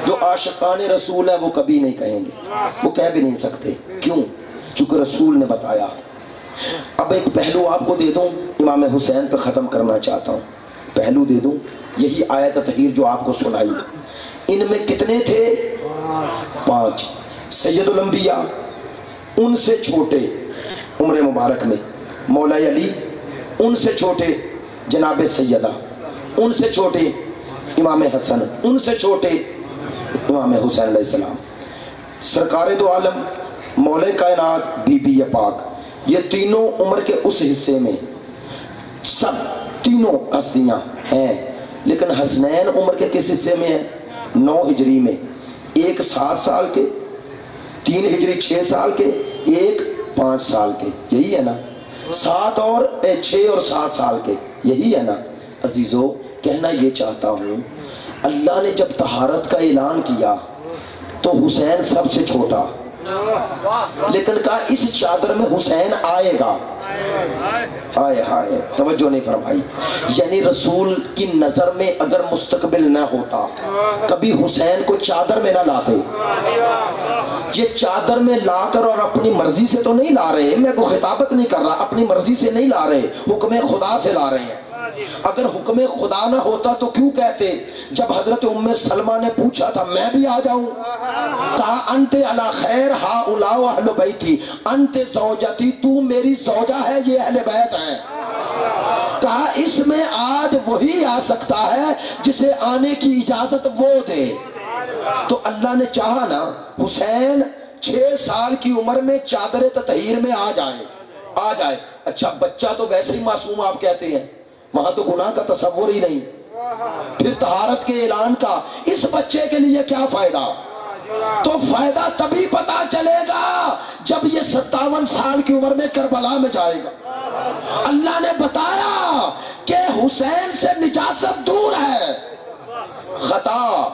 جو عاشقان رسول ہے وہ کبھی نہیں کہیں گے، وہ کہہ بھی نہیں سکتے. کیوں؟ چونکہ رسول نے بتایا. اب ایک پہلو آپ کو دے دوں، امام حسین پہ ختم کرنا چاہتا ہوں. پہلو دے دوں، یہی آیت تطہیر جو آپ کو سنائی، ان میں کتنے تھے؟ 5. سید الانبیاء، ان سے چھوٹے عمر مبارک میں مولا علی، ان سے چھوٹے جناب سیدہ، ان سے چھوٹے امام حسن، ان سے چھوٹے امام حسین علیہ السلام. سرکار دو عالم مولا کائنات بی بی پاک، یہ تینوں عمر کے اس حصے میں سب تینوں ہستیاں ہیں. لیکن حسنین عمر کے کس حصے میں ہیں؟ 9 ہجری میں. ایک 7 سال کے، 3 ہجری 6 سال کے، ایک 5 سال کے. یہی ہے نا؟ 7 اور 6 اور 7 سال کے، یہی ہے نا؟ عزیزو کہنا یہ چاہتا ہوں، اللہ نے جب طہارت کا اعلان کیا تو حسین سب سے چھوٹا، لیکن کہا اس چادر میں حسین آئے گا. آئے ہائے، توجہ نہیں فرمائی. یعنی رسول کی نظر میں اگر مستقبل نہ ہوتا کبھی حسین کو چادر میں نہ لاتے. یہ چادر میں لا کر اور اپنی مرضی سے تو نہیں لا رہے، میں کو خطابت نہیں کر رہا، اپنی مرضی سے نہیں لا رہے، حکم خدا سے لا رہے ہیں. اگر حکم خدا نہ ہوتا تو کیوں کہتے؟ جب حضرت ام سلمہ نے پوچھا تھا میں بھی آ جاؤں، کہا انت علی خیر ہؤلاء اہل بیتی، انت زوجتی، تو میری زوجہ ہے، یہ اہل بیت ہیں. کہا اس میں آج وہی آ سکتا ہے جسے آنے کی اجازت وہ دے. تو اللہ نے چاہا نا حسین 6 سال کی عمر میں چادر تطہیر میں آ جائے. اچھا بچہ تو ویسے ہی معصوم آپ کہتے ہیں، وہاں تو گناہ کا تصور ہی نہیں. پھر طہارت کے اعلان کا اس بچے کے لیے کیا فائدہ؟ تو فائدہ تبھی پتا چلے گا جب یہ 57 سال کی عمر میں کربلا میں جائے گا. اللہ نے بتایا کہ حسین سے نجاست دور ہے. خطا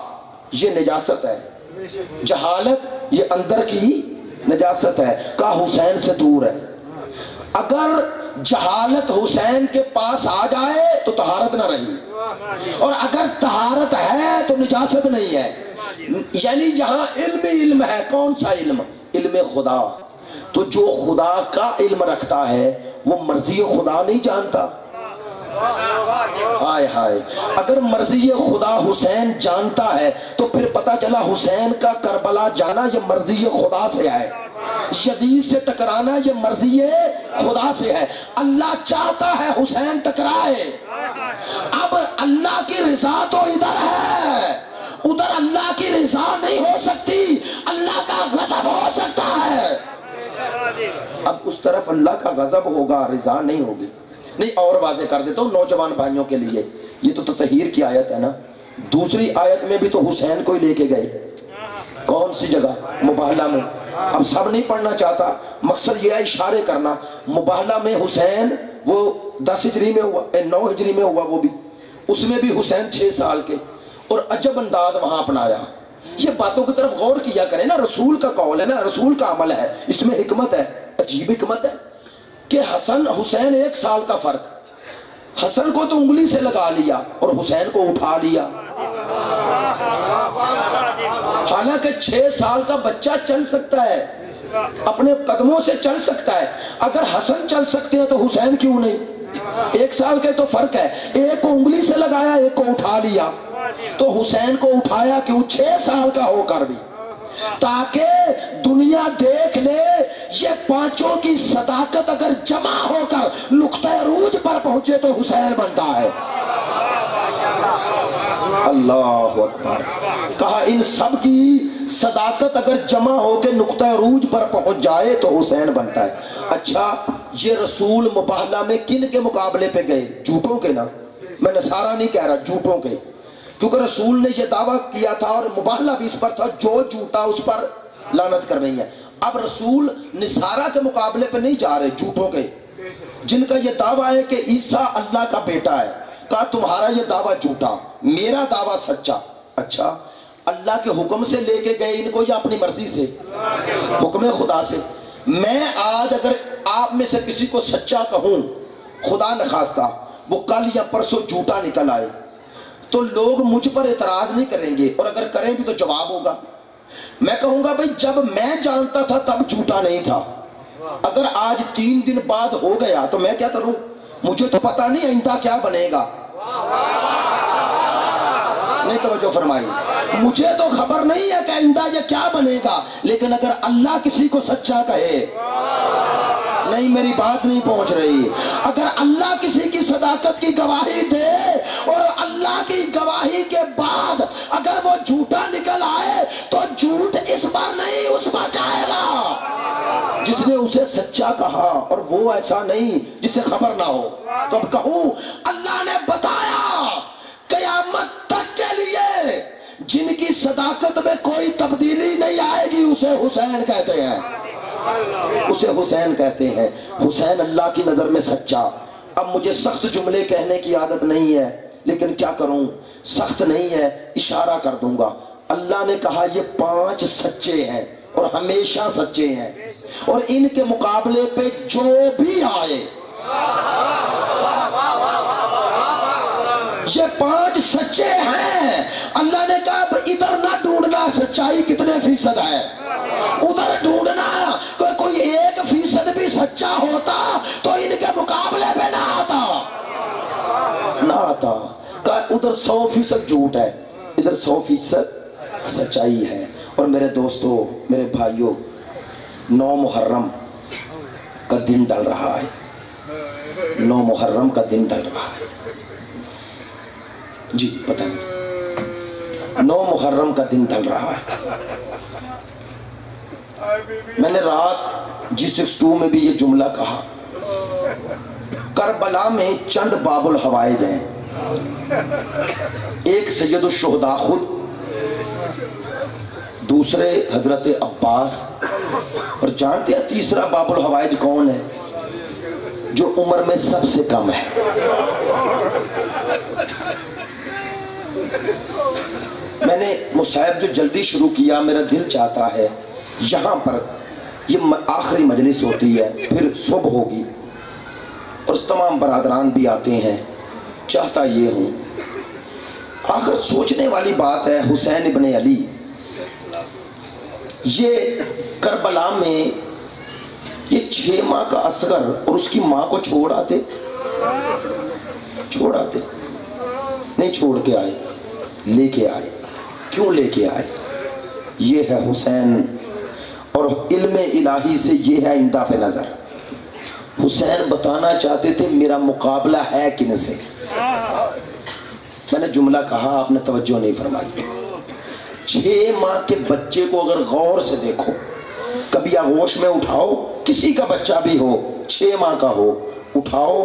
یہ نجاست ہے، جہالت یہ اندر کی نجاست ہے. کہا حسین سے دور ہے. اگر جہالت حسین کے پاس آ جائے تو طہارت نہ رہی، اور اگر طہارت ہے تو نجاست نہیں ہے. یعنی یہاں علم ہی علم ہے. کون سا علم؟ علم خدا. تو جو خدا کا علم رکھتا ہے وہ مرضی خدا نہیں جانتا. ہائے ہائے، اگر مرضی خدا حسین جانتا ہے تو پھر پتا چلا حسین کا کربلا جانا یہ مرضی خدا سے ہے، یزید سے ٹکرانا یہ مرضی خدا سے ہے. اللہ چاہتا ہے حسین ٹکرائے. اب اللہ کی رضا تو ادھر ہے، ادھر اللہ کی رضا نہیں ہو سکتی، اللہ کا غضب ہو سکتا ہے. اب اس طرف اللہ کا غضب ہوگا، رضا نہیں ہوگی. نہیں اور واضح کر دیتا ہوں نوجوان بھائیوں کے لیے، یہ تو تطہیر کی آیت ہے نا. دوسری آیت میں بھی تو حسین کو ہی لے کے گئے. کون سی جگہ؟ مباہلہ میں. اب سب نہیں پڑھنا چاہتا، مقصد یہ ہے اشارے کرنا. مباہلہ میں حسین وہ 10 ہجری میں ہوا، 9 ہجری میں ہوا، وہ بھی اس میں بھی حسین 6 سال کے، اور عجب انداز وہاں اپنایا. یہ باتوں کی طرف غور کیا کریں نا، رسول کا قول ہے نا، رسول کا عمل ہے، اس میں حکمت ہے. عجیب حکمت ہے کہ حسن حسین 1 سال کا فرق. حسن کو تو انگلی سے لگا لیا اور حسین کو اٹھا لیا. حالانکہ 6 سال کا بچہ چل سکتا ہے، اپنے قدموں سے چل سکتا ہے. اگر حسن چل سکتے ہیں تو حسین کیوں نہیں؟ 1 سال کے تو فرق ہے. ایک کو انگلی سے لگایا، ایک کو اٹھا لیا. تو حسین کو اٹھایا کیوں 6 سال کا ہو کر بھی؟ تاکہ دنیا دیکھ لے یہ 5 کی صداقت اگر جمع ہو کر نقطہ عروج پر پہنچے تو حسین بنتا ہے. اللہ اکبر. کہا ان سب کی صداقت اگر جمع ہو کے نقطہ عروج پر پہنچ جائے تو حسین بنتا ہے. اچھا یہ رسول مباہلہ میں کن کے مقابلے پہ گئے؟ جھوٹوں کے نا، میں نصارہ نہیں کہہ رہا، جھوٹوں کے، کیونکہ رسول نے یہ دعویٰ کیا تھا اور مباہلہ بھی اس پر تھا، جو جھوٹا اس پر لعنت کرنی ہے۔ اب رسول نصارہ کے مقابلے پہ نہیں جا رہے، جھوٹوں کے، جن کا یہ دعویٰ ہے کہ عیسیٰ اللہ کا بیٹا ہے۔ کہا تمہارا یہ دعویٰ جھوٹا، میرا دعویٰ سچا۔ اچھا، اللہ کے حکم سے لے کے گئے ان کو یا اپنی مرضی سے؟ حکم خدا سے۔ میں آج اگر آپ میں سے کسی کو سچا کہوں، خدا نخواستہ وہ کل یا پرسوں جھوٹا نکل آئے، تو لوگ مجھ پر اعتراض نہیں کریں گے، اور اگر کریں بھی تو جواب ہوگا۔ میں کہوں گا بھئی جب میں جانتا تھا تب جھوٹا نہیں تھا، اگر آج 3 دن بعد ہو گیا تو میں کیا کروں؟ مجھے تو پتہ نہیں آئندہ کیا بنے گا۔ نہیں توجہ فرمائی، مجھے تو خبر نہیں ہے کہ آئندہ یہ کیا بنے گا، لیکن اگر اللہ کسی کو سچا کہے، نہیں میری بات نہیں پہنچ رہی، اگر اللہ کسی کی صداقت کی گواہی دے اور اللہ کی گواہی کے بعد اگر وہ جھوٹا نکل آئے تو جھوٹ اس پر نہیں اس پر جائے گا جس نے اسے سچا کہا، اور وہ ایسا نہیں جسے خبر نہ ہو۔ تو اب کہوں اللہ نے بتایا قیامت تک کے لیے جن کی صداقت میں کوئی تبدیلی نہیں آئے گی اسے حسین کہتے ہیں، اسے حسین کہتے ہیں۔ حسین اللہ کی نظر میں سچا۔ اب مجھے سخت جملے کہنے کی عادت نہیں ہے، لیکن کیا کروں، سخت نہیں ہے، اشارہ کر دوں گا۔ اللہ نے کہا یہ 5 سچے ہیں اور ہمیشہ سچے ہیں، اور ان کے مقابلے پہ جو بھی آئے، یہ 5 سچے ہیں۔ اللہ نے کہا ادھر نہ ڈھونڈنا سچائی کتنے فیصد ہے، ادھر ڈھونڈنا کوئی 1% بھی سچا ہوتا تو ان کے مقابلے پہ نہ آتا، نہ آتا۔ کہا ادھر 100% جھوٹ ہے، ادھر 100% سچائی ہے۔ اور میرے دوستو، میرے بھائیوں، 9 محرم کا دن ڈل رہا ہے، 9 محرم کا دن ڈل رہا ہے، جی پتہ نہیں، 9 محرم کا دن ڈل رہا ہے۔ میں نے رات G62 میں بھی یہ جملہ کہا، کربلا میں چند باب الحوائج ہیں، ایک سید الشہداء خود، دوسرے حضرت عباس، اور جانتے ہیں تیسرا باب الحوائج کون ہے؟ جو عمر میں سب سے کم ہے۔ میں نے مصاحب جو جلدی شروع کیا، میرا دل چاہتا ہے یہاں پر، یہ آخری مجلس ہوتی ہے، پھر صبح ہوگی اور تمام برادران بھی آتے ہیں، چاہتا یہ ہوں، آخر سوچنے والی بات ہے، حسین ابن علی یہ کربلا میں یہ 6 ماہ کا اصغر اور اس کی ماں کو چھوڑ آتے نہیں، چھوڑ کے آئے، لے کے آئے۔ کیوں لے کے آئے؟ یہ ہے حسین، اور علم الہی سے یہ ہے آئندہ پہ نظر۔ حسین بتانا چاہتے تھے میرا مقابلہ ہے کن سے۔ میں نے جملہ کہا، آپ نے توجہ نہیں فرمائی۔ 6 ماہ کے بچے کو اگر غور سے دیکھو، کبھی آغوش میں اٹھاؤ، کسی کا بچہ بھی ہو، 6 ماہ کا ہو، اٹھاؤ،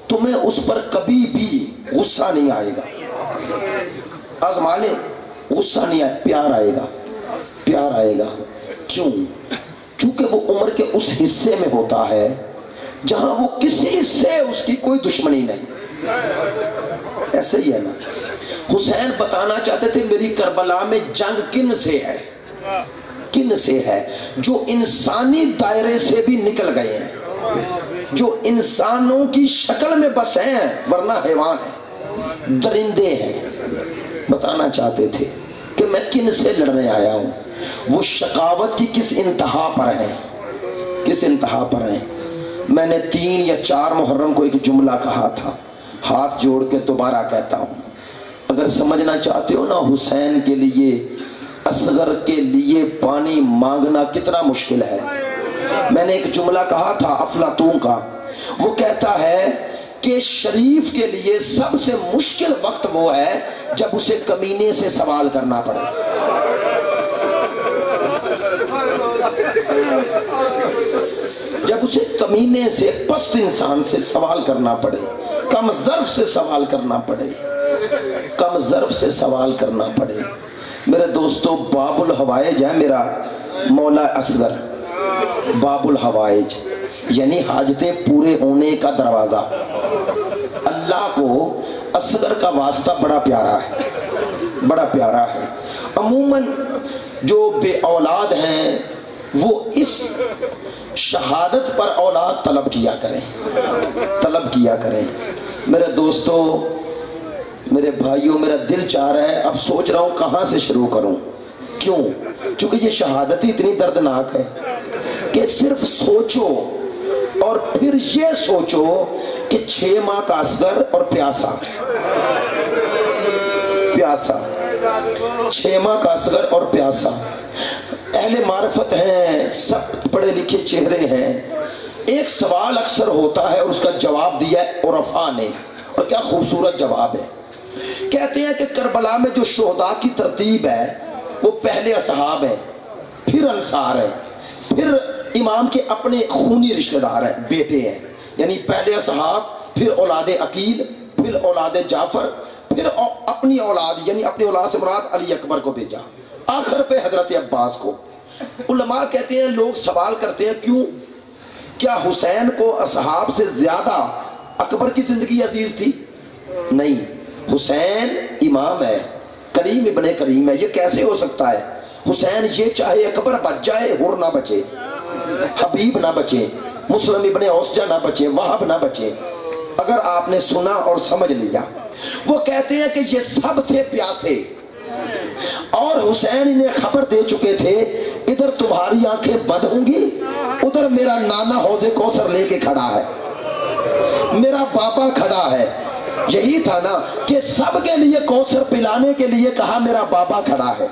تمہیں اس پر کبھی بھی غصہ نہیں آئے گا۔ آزما لے، غصہ نہیں آئے، پیار آئے گا، پیار آئے گا۔ کیوں؟ چونکہ وہ عمر کے اس حصے میں ہوتا ہے جہاں وہ کسی سے اس کی کوئی دشمنی نہیں۔ ایسے ہی ہے نا، حسین بتانا چاہتے تھے میری کربلا میں جنگ کن سے ہے، کن سے ہے؟ جو انسانی دائرے سے بھی نکل گئے ہیں، جو انسانوں کی شکل میں بس ہیں ورنہ حیوان ہیں، درندے ہیں۔ بتانا چاہتے تھے کہ میں کن سے لڑنے آیا ہوں، وہ شقاوت کی کس انتہا پر ہے، کس انتہا پر ہیں۔ میں نے 3 یا 4 محرم کو ایک جملہ کہا تھا، ہاتھ جوڑ کے دوبارہ کہتا ہوں، اگر سمجھنا چاہتے ہو نا حسین کے لیے، اصغر کے لیے پانی مانگنا کتنا مشکل ہے۔ میں نے ایک جملہ کہا تھا افلاطون کا، وہ کہتا ہے کہ شریف کے لیے سب سے مشکل وقت وہ ہے جب اسے کمینے سے سوال کرنا پڑے۔ جب اسے کمینے سے، پست انسان سے سوال کرنا پڑے، کم ظرف سے سوال کرنا پڑے، کم ظرف سے سوال کرنا پڑے۔ میرے دوستو، باب الحوائج ہے میرا مولا اصغر، باب الحوائج یعنی حاجتیں پورے ہونے کا دروازہ۔ اللہ کو اصغر کا واسطہ بڑا پیارا ہے، بڑا پیارا ہے۔ عموماً جو بے اولاد ہیں وہ اس شہادت پر اولاد طلب کیا کریں، طلب کیا کریں۔ میرے دوستو، میرے بھائیوں، میرا دل چاہ رہا ہے، اب سوچ رہا ہوں کہاں سے شروع کروں۔ کیوں؟ چونکہ یہ شہادت ہی اتنی دردناک ہے کہ صرف سوچو اور پھر یہ سوچو کہ 6 ماہ کا اصغر اور پیاسا، 6 ماہ کا اصغر اور پیاسا۔ اہل معرفت ہیں، سب پڑھے لکھے چہرے ہیں۔ ایک سوال اکثر ہوتا ہے اور اس کا جواب دیا ہے عرفاء نے، اور کیا خوبصورت جواب ہے۔ کہتے ہیں کہ کربلا میں جو شہداء کی ترتیب ہے وہ پہلے اصحاب ہیں، پھر انصار ہیں، پھر امام کے اپنے خونی رشتہ دار ہیں، بیٹے ہیں، یعنی پہلے اصحاب، پھر اولاد عقیل، پھر اولاد جعفر، پھر اپنی اولاد، یعنی اپنی اولاد سے مراد علی اکبر کو بھیجا، آخر پہ حضرت عباس کو۔ علماء کہتے ہیں، لوگ سوال کرتے ہیں کیوں؟ کیا حسین کو اصحاب سے زیادہ اکبر کی زندگی عزیز تھی؟ نہیں، حسین امام ہے، کریم ابن کریم ہے، یہ کیسے ہو سکتا ہے؟ حسین یہ چاہے اکبر بچ جائے، حر نہ بچے، حبیب نہ بچے، مسلم ابن اوسجہ نہ بچے، وہب نہ بچے۔ اگر آپ نے سنا اور سمجھ لیا، وہ کہتے ہیں کہ یہ سب تھے پیاسے، اور حسین انہیں خبر دے چکے تھے، ادھر تمہاری آنکھیں بند ہوں گی، ادھر میرا نانا حوض کوثر لے کے کھڑا ہے، میرا بابا کھڑا ہے۔ یہی تھا نا کہ سب کے لیے کوثر پلانے کے لیے کہا میرا بابا کھڑا ہے۔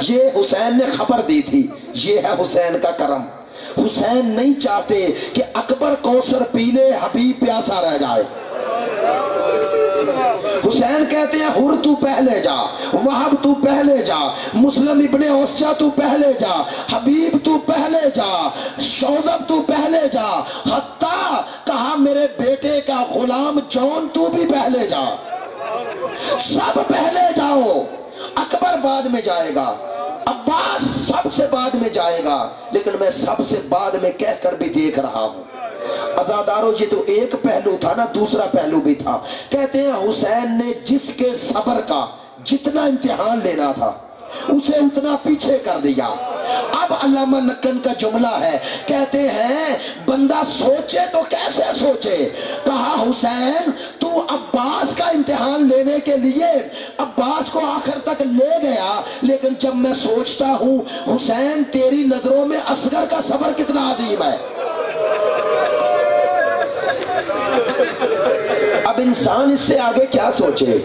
یہ حسین نے خبر دی تھی، یہ ہے حسین کا کرم۔ حسین نہیں چاہتے کہ اکبر کوثر پی لے، حبیب پیاسا رہ جائے۔ حسین کہتے ہیں حر تو پہلے جا، وہب تو پہلے جا، مسلم ابن اوسجہ تو پہلے جا، حبیب تو پہلے جا، شوزب تو پہلے جا، حتیٰ کہا میرے بیٹے کا غلام جون تو بھی پہلے جا، سب پہلے جاؤ۔ اکبر بعد میں جائے گا، عباس سب سے بعد میں جائے گا، لیکن میں سب سے بعد میں کہہ کر بھی دیکھ رہا ہوں۔ عزادارو، یہ تو ایک پہلو تھا نا، دوسرا پہلو بھی تھا۔ کہتے ہیں حسین نے جس کے صبر کا جتنا امتحان لینا تھا اسے اتنا پیچھے کر دیا۔ اب علامہ نکن کا جملہ ہے، کہتے ہیں بندہ سوچے تو کیسے سوچے۔ کہا حسین تو عباس کا امتحان لینے کے لیے عباس کو آخر تک لے گیا، لیکن جب میں سوچتا ہوں حسین تیری نظروں میں اصغر کا صبر کتنا عظیم ہے۔ اب انسان اس سے آگے کیا سوچے؟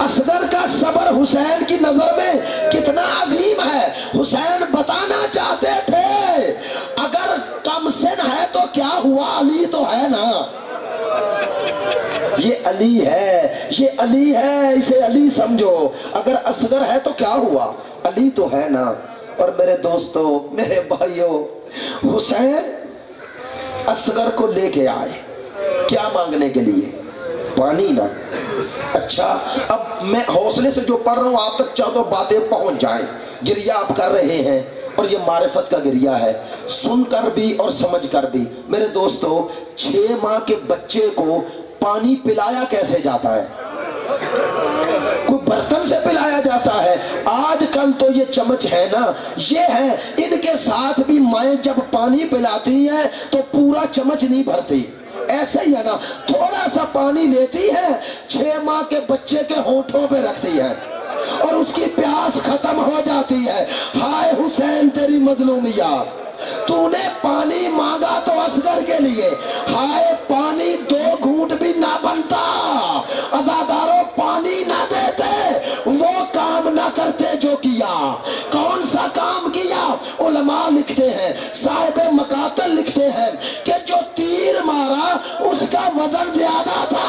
اصغر کا صبر حسین کی نظر میں کتنا عظیم ہے۔ حسین بتانا چاہتے تھے اگر کم سن ہے تو کیا ہوا، علی تو ہے نا، یہ علی ہے، یہ علی ہے، اسے علی سمجھو، اگر اصغر ہے تو کیا ہوا، علی تو ہے نا۔ اور میرے دوستو، میرے بھائیوں، حسین اصغر کو لے کے آئے، کیا مانگنے کے لیے؟ پانی نا۔ اچھا، اب میں حوصلے سے جو پڑھ رہا ہوں آپ تک چاہو تو باتیں پہنچ جائیں۔ گریہ آپ کر رہے ہیں اور یہ معرفت کا گریہ ہے، سن کر بھی اور سمجھ کر بھی۔ میرے دوستو، 6 ماہ کے بچے کو پانی پلایا کیسے جاتا ہے؟ کوئی برتن سے پلایا جاتا ہے؟ آج کل تو یہ چمچ ہے نا، یہ ہے، ان کے ساتھ بھی مائیں جب پانی پلاتی ہیں تو پورا چمچ نہیں بھرتی، ایسے ہی ہے نا، تھوڑا سا پانی لیتی ہے، 6 ماہ کے بچے کے ہونٹوں پہ رکھتی ہے اور اس کی پیاس ختم ہو جاتی ہے۔ ہائے حسین تیری مظلومیت، تو نے پانی مانگا تو اصغر کے لیے، ہائے پانی 2 گھونٹ بھی نہ بنتا، عزاداروں پانی نہ دیتے، وہ کام نہ کرتے جو کیا۔ کون سا کام کیا؟ علماء لکھتے ہیں، صاحب مقاتل لکھتے ہیں کہ جو تیر مارا اس کا وزن زیادہ تھا۔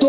2